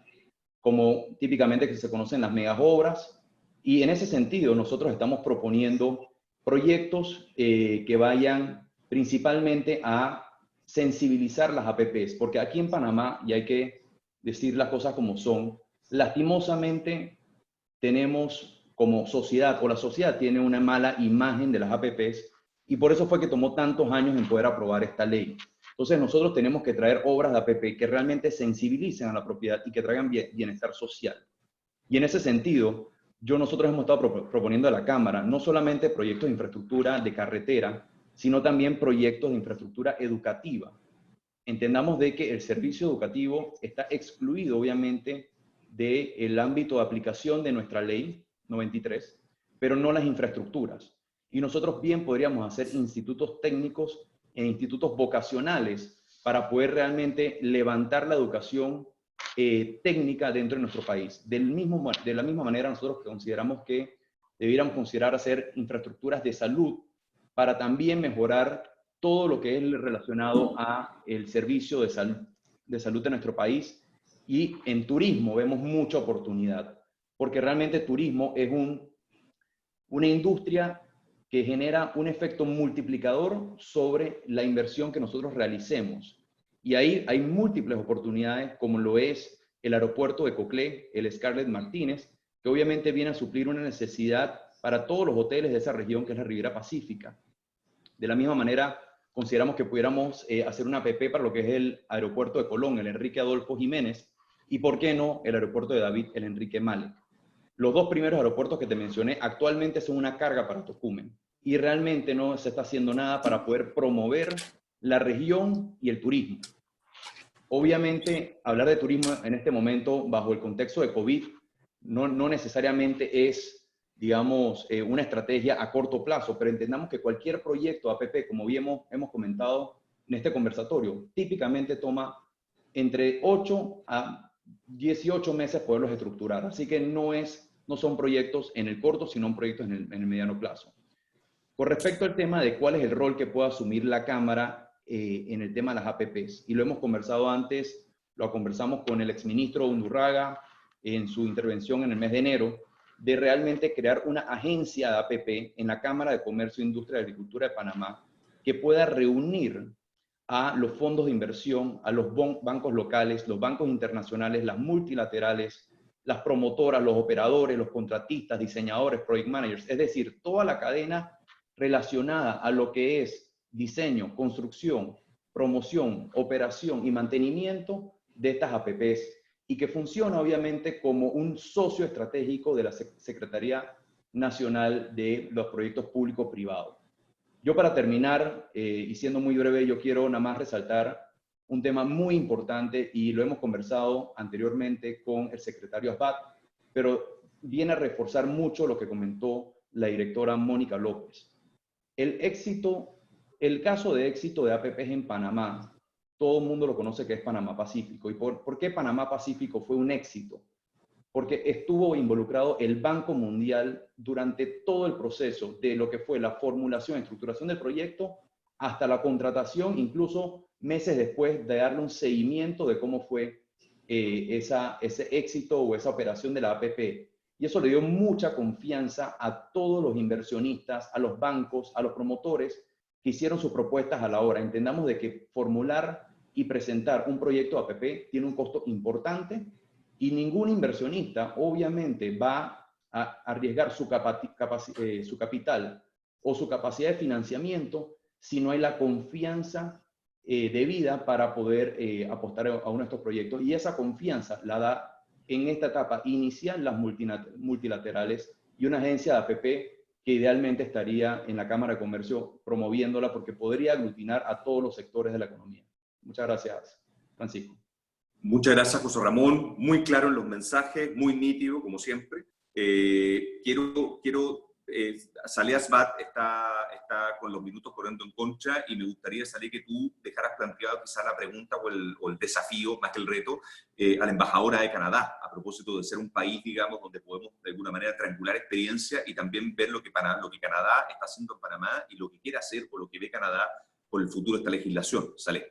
como típicamente que se conocen las megas obras, y en ese sentido nosotros estamos proponiendo proyectos que vayan principalmente a sensibilizar las APPs, porque aquí en Panamá, y hay que decir las cosas como son, lastimosamente tenemos como sociedad, o la sociedad tiene una mala imagen de las APPs, y por eso fue que tomó tantos años en poder aprobar esta ley. Entonces nosotros tenemos que traer obras de APP que realmente sensibilicen a la propiedad y que traigan bienestar social. Y en ese sentido, nosotros hemos estado proponiendo a la Cámara no solamente proyectos de infraestructura de carretera, sino también proyectos de infraestructura educativa. Entendamos de que el servicio educativo está excluido obviamente del ámbito de aplicación de nuestra ley 93, pero no las infraestructuras. Y nosotros bien podríamos hacer institutos técnicos e institutos vocacionales para poder realmente levantar la educación técnica dentro de nuestro país. De la misma manera, nosotros consideramos que debiéramos considerar hacer infraestructuras de salud para también mejorar todo lo que es relacionado a el servicio de salud de nuestro país. Y en turismo vemos mucha oportunidad, porque realmente turismo es una industria que genera un efecto multiplicador sobre la inversión que nosotros realicemos. Y ahí hay múltiples oportunidades, como lo es el aeropuerto de Coclé, el Scarlett Martínez, que obviamente viene a suplir una necesidad para todos los hoteles de esa región, que es la Riviera Pacífica. De la misma manera, consideramos que pudiéramos hacer una APP para lo que es el aeropuerto de Colón, el Enrique Adolfo Jiménez, y por qué no, el aeropuerto de David, el Enrique Malek. Los dos primeros aeropuertos que te mencioné actualmente son una carga para Tocumen, y realmente no se está haciendo nada para poder promover la región y el turismo. Obviamente, hablar de turismo en este momento, bajo el contexto de COVID, no necesariamente es, digamos, una estrategia a corto plazo, pero entendamos que cualquier proyecto APP, como bien hemos comentado en este conversatorio, típicamente toma entre 8 a 18 meses poderlos estructurar. Así que no son proyectos en el corto, sino proyectos en el mediano plazo. Con respecto al tema de cuál es el rol que puede asumir la Cámara en el tema de las APPs, y lo hemos conversado antes, lo conversamos con el exministro Undurraga en su intervención en el mes de enero, de realmente crear una agencia de APP en la Cámara de Comercio, Industria y Agricultura de Panamá que pueda reunir a los fondos de inversión, a los bancos locales, los bancos internacionales, las multilaterales, las promotoras, los operadores, los contratistas, diseñadores, project managers, es decir, toda la cadena relacionada a lo que es diseño, construcción, promoción, operación y mantenimiento de estas APPs, y que funciona obviamente como un socio estratégico de la Secretaría Nacional de los Proyectos Público-Privados. Yo, para terminar, y siendo muy breve, yo quiero nada más resaltar un tema muy importante, y lo hemos conversado anteriormente con el secretario Asbat, pero viene a reforzar mucho lo que comentó la directora Mónica López. El caso de éxito de APPs en Panamá, todo el mundo lo conoce, que es Panamá Pacífico. ¿Y por qué Panamá Pacífico fue un éxito? Porque estuvo involucrado el Banco Mundial durante todo el proceso de lo que fue la formulación y estructuración del proyecto hasta la contratación, incluso meses después de darle un seguimiento de cómo fue ese éxito o esa operación de la APP. Y eso le dio mucha confianza a todos los inversionistas, a los bancos, a los promotores que hicieron sus propuestas a la hora. Entendamos de que formular y presentar un proyecto APP tiene un costo importante, y ningún inversionista obviamente va a arriesgar su capital o su capacidad de financiamiento si no hay la confianza debida para poder apostar a uno de estos proyectos. Y esa confianza la da en esta etapa inicial las multilaterales y una agencia de APP que idealmente estaría en la Cámara de Comercio promoviéndola, porque podría aglutinar a todos los sectores de la economía. Muchas gracias, Francisco. Muchas gracias, José Ramón. Muy claro en los mensajes, muy nítido, como siempre. Saleh Asbat está con los minutos corriendo en contra, y me gustaría, Saleh, que tú dejaras planteado quizá la pregunta o el desafío, más que el reto, a la embajadora de Canadá, a propósito de ser un país, digamos, donde podemos de alguna manera triangular experiencia y también ver lo que Canadá está haciendo en Panamá y lo que quiere hacer o lo que ve Canadá por el futuro de esta legislación. Saleh.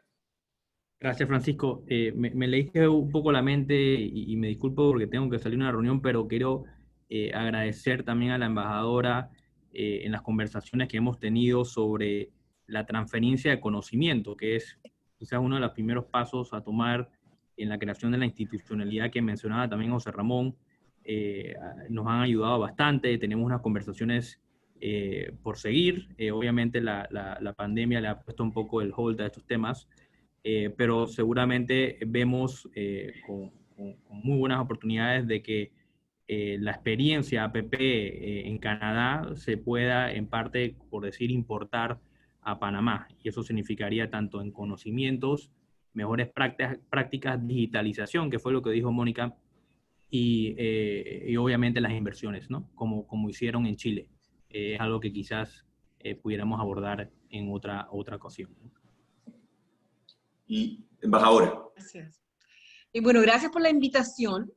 Gracias, Francisco. Me leíste un poco la mente y me disculpo porque tengo que salir a una reunión, pero quiero agradecer también a la embajadora en las conversaciones que hemos tenido sobre la transferencia de conocimiento, que es quizás uno de los primeros pasos a tomar en la creación de la institucionalidad que mencionaba también José Ramón. Nos han ayudado bastante, tenemos unas conversaciones por seguir. Obviamente la pandemia le ha puesto un poco el hold a estos temas, pero seguramente vemos con muy buenas oportunidades de que la experiencia APP en Canadá se pueda, en parte, por decir, importar a Panamá. Y eso significaría tanto en conocimientos, mejores prácticas, digitalización, que fue lo que dijo Mónica, y obviamente las inversiones, ¿no? Como hicieron en Chile. Es algo que quizás pudiéramos abordar en otra ocasión, ¿no? Y embajadora. Gracias. Y bueno, gracias por la invitación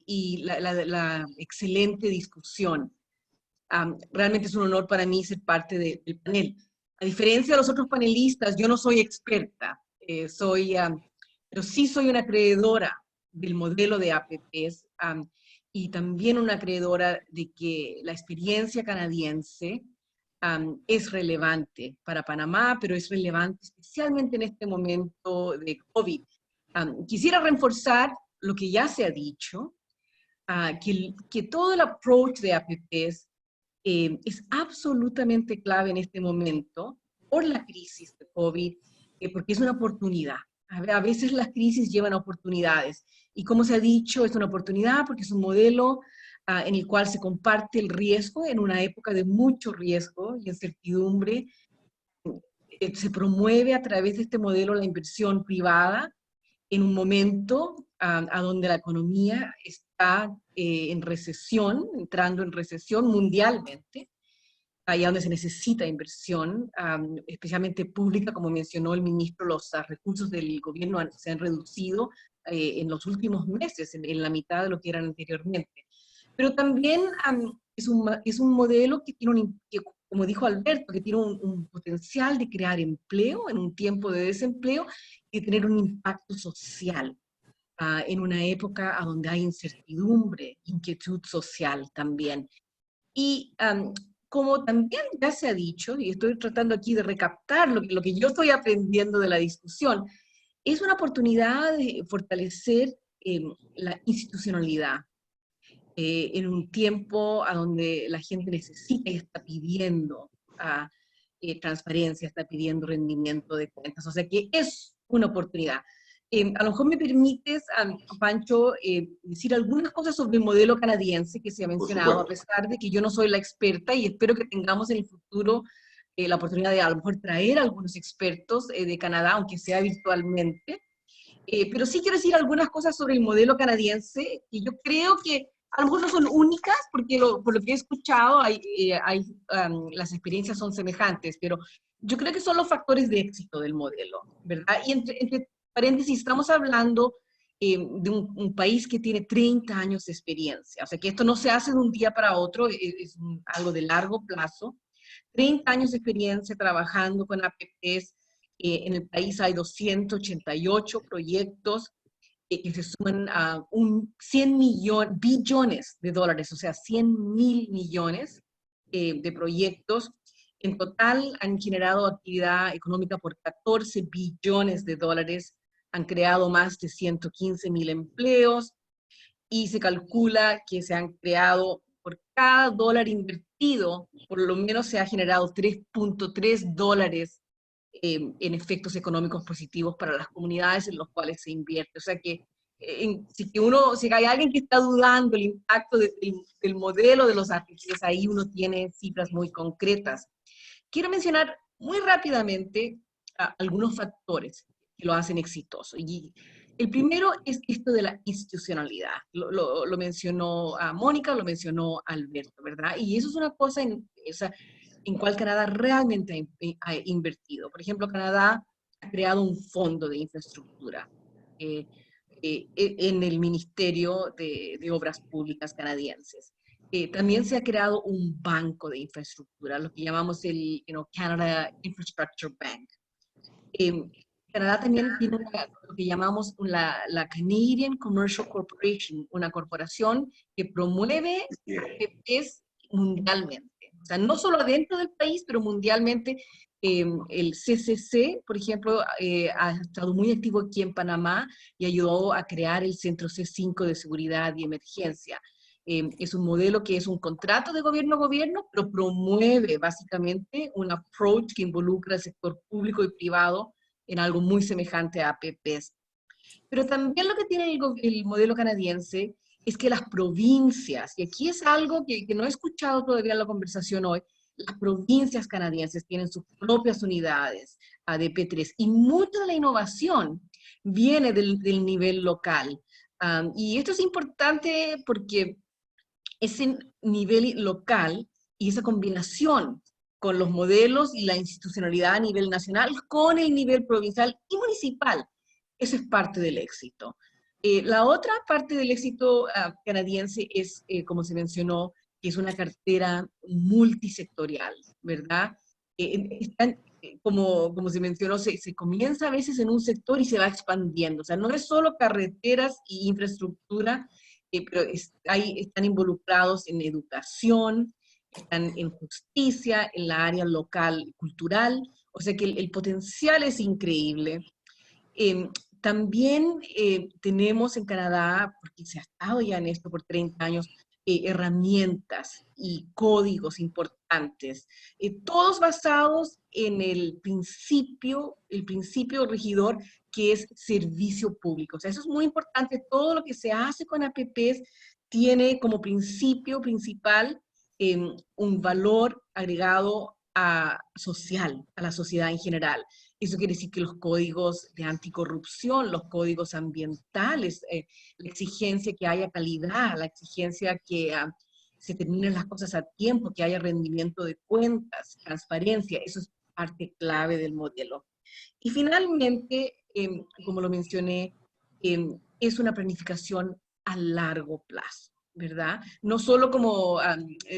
y la excelente discusión. Realmente es un honor para mí ser parte del panel. A diferencia de los otros panelistas, yo no soy experta, pero sí soy una creedora del modelo de APPs y también una creedora de que la experiencia canadiense es relevante para Panamá, pero es relevante especialmente en este momento de COVID. Quisiera reforzar lo que ya se ha dicho, que todo el approach de APPs es absolutamente clave en este momento por la crisis de COVID, porque es una oportunidad. A veces las crisis llevan a oportunidades, y como se ha dicho, es una oportunidad porque es un modelo en el cual se comparte el riesgo en una época de mucho riesgo y incertidumbre. Se promueve a través de este modelo la inversión privada en un momento a donde la economía está en recesión, entrando en recesión mundialmente, allá donde se necesita inversión, especialmente pública, como mencionó el ministro, los recursos del gobierno se han reducido en los últimos meses, en la mitad de lo que eran anteriormente. Pero también es un modelo que tiene como dijo Alberto, que tiene un potencial de crear empleo en un tiempo de desempleo y tener un impacto social en una época donde hay incertidumbre, inquietud social también. Y como también ya se ha dicho, y estoy tratando aquí de recaptar lo que yo estoy aprendiendo de la discusión, es una oportunidad de fortalecer la institucionalidad en un tiempo a donde la gente necesita y está pidiendo transparencia, está pidiendo rendimiento de cuentas. O sea que es una oportunidad. A lo mejor me permites, Pancho, decir algunas cosas sobre el modelo canadiense que se ha mencionado, a pesar de que yo no soy la experta y espero que tengamos en el futuro la oportunidad de a lo mejor traer a algunos expertos de Canadá, aunque sea virtualmente. Pero sí quiero decir algunas cosas sobre el modelo canadiense, que yo creo que a lo mejor no son únicas, porque por lo que he escuchado, las experiencias son semejantes, pero yo creo que son los factores de éxito del modelo, ¿verdad? Y entre paréntesis, estamos hablando de un país que tiene 30 años de experiencia, o sea que esto no se hace de un día para otro, es algo de largo plazo. 30 años de experiencia trabajando con APPs, en el país hay 288 proyectos, que se suman a 100 billones de dólares, o sea, 100.000 millones de proyectos. En total han generado actividad económica por 14 billones de dólares, han creado más de 115.000 empleos, y se calcula que se han creado, por cada dólar invertido, por lo menos se ha generado 3.3 dólares en efectos económicos positivos para las comunidades en las cuales se invierte. O sea que si hay alguien que está dudando del impacto del modelo de los APPs, ahí uno tiene cifras muy concretas. Quiero mencionar muy rápidamente algunos factores que lo hacen exitoso. Y el primero es esto de la institucionalidad. Lo mencionó Mónica, lo mencionó Alberto, ¿verdad? Y eso es una cosa en cual Canadá realmente ha invertido. Por ejemplo, Canadá ha creado un fondo de infraestructura en el Ministerio de Obras Públicas canadienses. También se ha creado un banco de infraestructura, lo que llamamos el Canada Infrastructure Bank. Canadá también tiene lo que llamamos la Canadian Commercial Corporation, una corporación que promueve APPs mundialmente. O sea, no solo dentro del país, pero mundialmente. El CCC, por ejemplo, ha estado muy activo aquí en Panamá y ayudó a crear el Centro C5 de Seguridad y Emergencia. Es un modelo que es un contrato de gobierno a gobierno, pero promueve básicamente un approach que involucra al sector público y privado en algo muy semejante a APPs. Pero también lo que tiene el modelo canadiense es que las provincias, y aquí es algo que no he escuchado todavía en la conversación hoy, las provincias canadienses tienen sus propias unidades de P3, y mucha de la innovación viene del nivel local. Y esto es importante porque ese nivel local y esa combinación con los modelos y la institucionalidad a nivel nacional con el nivel provincial y municipal, eso es parte del éxito. La otra parte del éxito canadiense es, como se mencionó, que es una cartera multisectorial, ¿verdad? Como se mencionó, se comienza a veces en un sector y se va expandiendo. O sea, no es solo carreteras y infraestructura, pero están involucrados en educación, están en justicia, en la área local cultural. O sea que el potencial es increíble. También tenemos en Canadá, porque se ha estado ya en esto por 30 años, herramientas y códigos importantes, todos basados en el principio regidor que es servicio público. O sea, eso es muy importante. Todo lo que se hace con APPs tiene como principio principal un valor agregado social, a la sociedad en general. Eso quiere decir que los códigos de anticorrupción, los códigos ambientales, la exigencia que haya calidad, la exigencia que se terminen las cosas a tiempo, que haya rendimiento de cuentas, transparencia, eso es parte clave del modelo. Y finalmente, como lo mencioné, es una planificación a largo plazo, ¿verdad? No solo como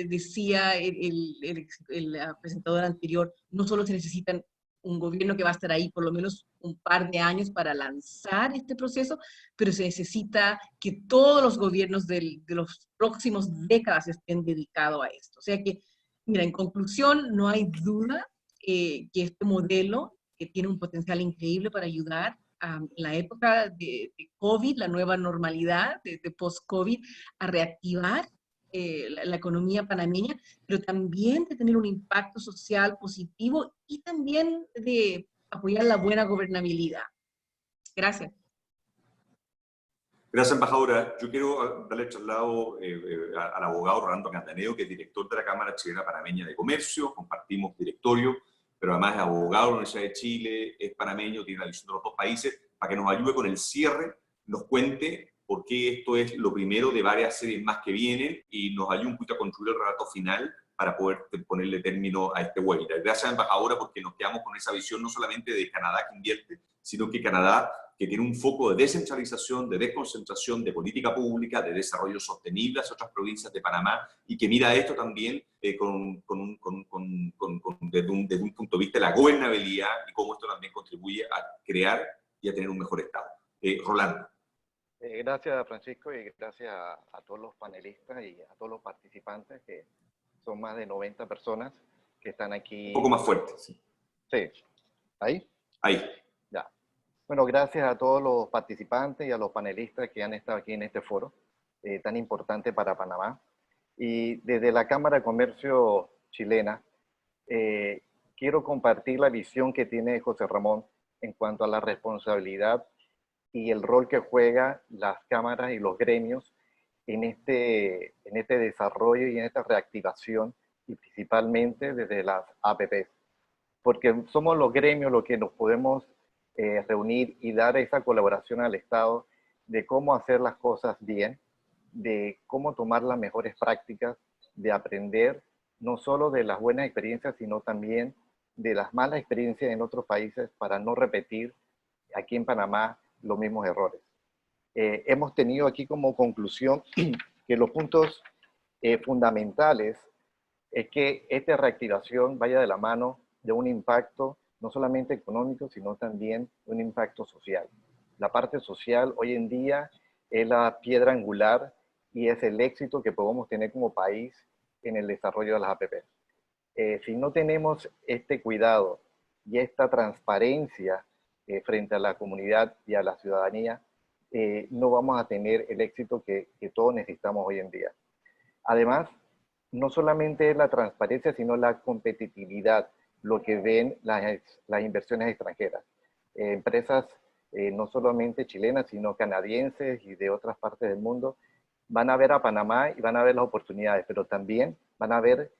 decía el presentador anterior, no solo se necesitan un gobierno que va a estar ahí por lo menos un par de años para lanzar este proceso, pero se necesita que todos los gobiernos de los próximos décadas estén dedicados a esto. O sea que, mira, en conclusión, no hay duda que este modelo tiene un potencial increíble para ayudar en la época de COVID, la nueva normalidad de post-COVID, a reactivar la economía panameña, pero también de tener un impacto social positivo y también de apoyar la buena gobernabilidad. Gracias. Gracias, embajadora. Yo quiero darle el traslado al abogado Rolando Cantaneo, que es director de la Cámara Chilena Panameña de Comercio. Compartimos directorio, pero además es abogado de la Universidad de Chile, es panameño, tiene la visión de los dos países, para que nos ayude con el cierre, nos cuente por qué esto es lo primero de varias series más que vienen y nos ayude un poquito a construir el relato final para poder ponerle término a este webinar. Gracias, embajadora, porque nos quedamos con esa visión no solamente de Canadá que invierte, sino que Canadá, que tiene un foco de descentralización, de desconcentración, de política pública, de desarrollo sostenible hacia otras provincias de Panamá, y que mira esto también desde un punto de vista de la gobernabilidad y cómo esto también contribuye a crear y a tener un mejor Estado. Rolando. Gracias, Francisco, y gracias a todos los panelistas y a todos los participantes, que son más de 90 personas que están aquí. Un poco más fuerte. Sí. Sí. ¿Ahí? Ahí. Ya. Bueno, gracias a todos los participantes y a los panelistas que han estado aquí en este foro tan importante para Panamá. Y desde la Cámara de Comercio chilena, quiero compartir la visión que tiene José Ramón en cuanto a la responsabilidad y el rol que juegan las cámaras y los gremios en este desarrollo y en esta reactivación, y principalmente desde las APPs. Porque somos los gremios los que nos podemos reunir y dar esa colaboración al Estado de cómo hacer las cosas bien, de cómo tomar las mejores prácticas, de aprender no solo de las buenas experiencias, sino también de las malas experiencias en otros países para no repetir aquí en Panamá los mismos errores. Hemos tenido aquí como conclusión que los puntos fundamentales es que esta reactivación vaya de la mano de un impacto no solamente económico, sino también un impacto social. La parte social hoy en día es la piedra angular y es el éxito que podemos tener como país en el desarrollo de las APP. Si no tenemos este cuidado y esta transparencia frente a la comunidad y a la ciudadanía, no vamos a tener el éxito que todos necesitamos hoy en día. Además, no solamente es la transparencia, sino la competitividad, lo que ven las inversiones extranjeras. Empresas no solamente chilenas, sino canadienses y de otras partes del mundo, van a ver a Panamá y van a ver las oportunidades, pero también van a ver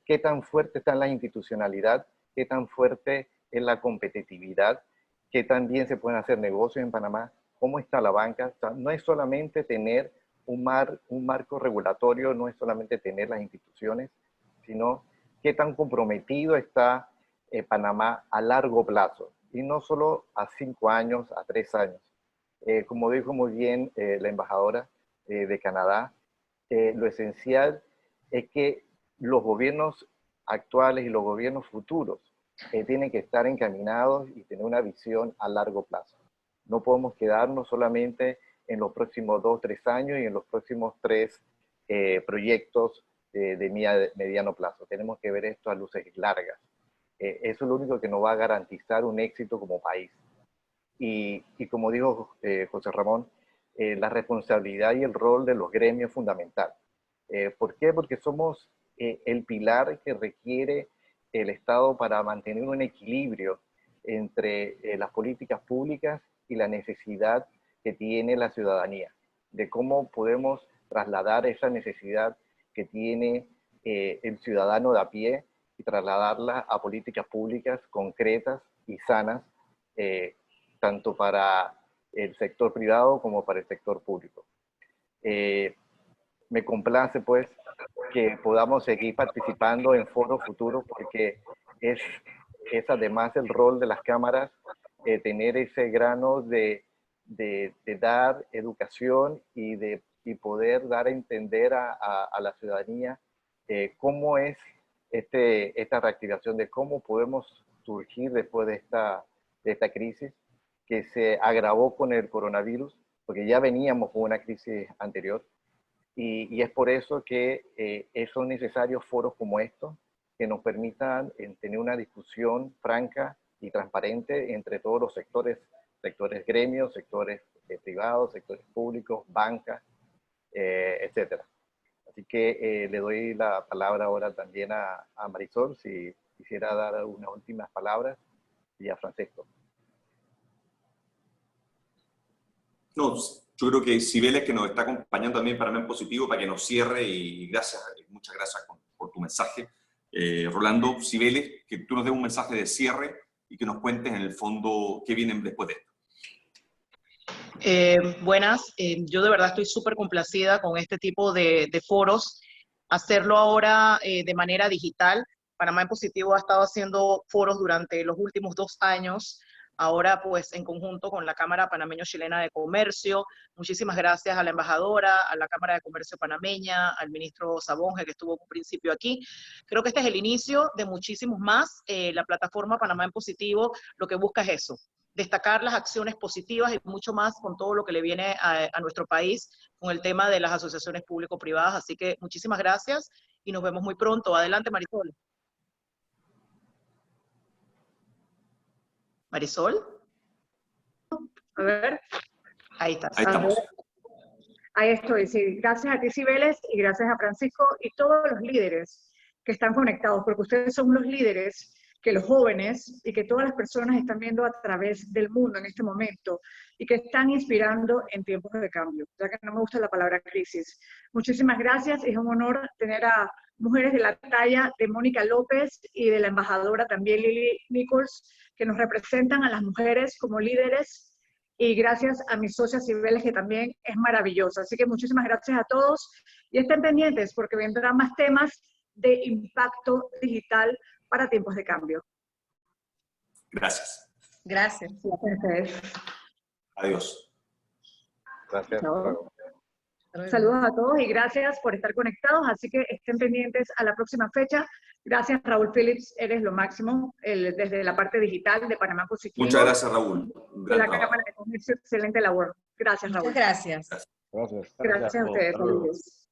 qué tan fuerte está la institucionalidad, qué tan fuerte es la competitividad, qué tan bien se pueden hacer negocios en Panamá, cómo está la banca. O sea, no es solamente tener un marco regulatorio, no es solamente tener las instituciones, sino qué tan comprometido está Panamá a largo plazo, y no solo a 5 años, a 3 años. Como dijo muy bien la embajadora de Canadá, lo esencial es que los gobiernos actuales y los gobiernos futuros tienen que estar encaminados y tener una visión a largo plazo. No podemos quedarnos solamente en los próximos 2 o 3 años y en los próximos 3 proyectos de mediano plazo. Tenemos que ver esto a luces largas. Eso es lo único que nos va a garantizar un éxito como país. Y como dijo José Ramón, la responsabilidad y el rol de los gremios es fundamental. ¿Por qué? Porque somos el pilar que requiere el Estado para mantener un equilibrio entre las políticas públicas y la necesidad que tiene la ciudadanía, de cómo podemos trasladar esa necesidad que tiene el ciudadano de a pie y trasladarla a políticas públicas concretas y sanas, tanto para el sector privado como para el sector público. Me complace pues que podamos seguir participando en foros futuros, porque es además el rol de las cámaras tener ese grano de dar educación y poder dar a entender a la ciudadanía cómo es esta reactivación, de cómo podemos surgir después de esta crisis que se agravó con el coronavirus, porque ya veníamos con una crisis anterior. Y es por eso que son necesarios foros como estos, que nos permitan tener una discusión franca y transparente entre todos los sectores gremios, sectores privados, sectores públicos, bancas, etcétera. Así que le doy la palabra ahora también a Marisol, si quisiera dar unas últimas palabras, y a Francisco. No, yo creo que Cibeles, que nos está acompañando también para Panamá en Positivo, para que nos cierre, y muchas gracias por tu mensaje. Rolando, Cibeles, que tú nos des un mensaje de cierre y que nos cuentes en el fondo qué viene después de esto. Buenas, yo de verdad estoy súper complacida con este tipo de foros. Hacerlo ahora de manera digital. Panamá en Positivo ha estado haciendo foros durante los últimos 2 años. Ahora, pues, en conjunto con la Cámara Panameño-Chilena de Comercio. Muchísimas gracias a la embajadora, a la Cámara de Comercio Panameña, al ministro Sabonge, que estuvo un principio aquí. Creo que este es el inicio de muchísimos más. La plataforma Panamá en Positivo lo que busca es eso, destacar las acciones positivas y mucho más con todo lo que le viene a nuestro país con el tema de las asociaciones público-privadas. Así que muchísimas gracias y nos vemos muy pronto. Adelante, Marisol. Marisol. A ver. Ahí estás. Ahí estamos. Ahí estoy, sí. Gracias a ti, Cibeles, y gracias a Francisco y todos los líderes que están conectados, porque ustedes son los líderes que los jóvenes y que todas las personas están viendo a través del mundo en este momento y que están inspirando en tiempos de cambio, ya que no me gusta la palabra crisis. Muchísimas gracias, es un honor tener a mujeres de la talla de Mónica López y de la embajadora también Lily Nichols, que nos representan a las mujeres como líderes, y gracias a mis socias Cibeles, que también es maravillosa. Así que muchísimas gracias a todos y estén pendientes porque vendrán más temas de impacto digital para tiempos de cambio. Gracias. Gracias. Adiós. Gracias. Saludos a todos y gracias por estar conectados, así que estén pendientes a la próxima fecha. Gracias, Raúl Phillips, eres lo máximo desde la parte digital de Panamá Positivo. Muchas gracias, Raúl. De la Cámara de Comercio, excelente labor. Gracias, Raúl. Muchas gracias. Gracias a ustedes. Saludos.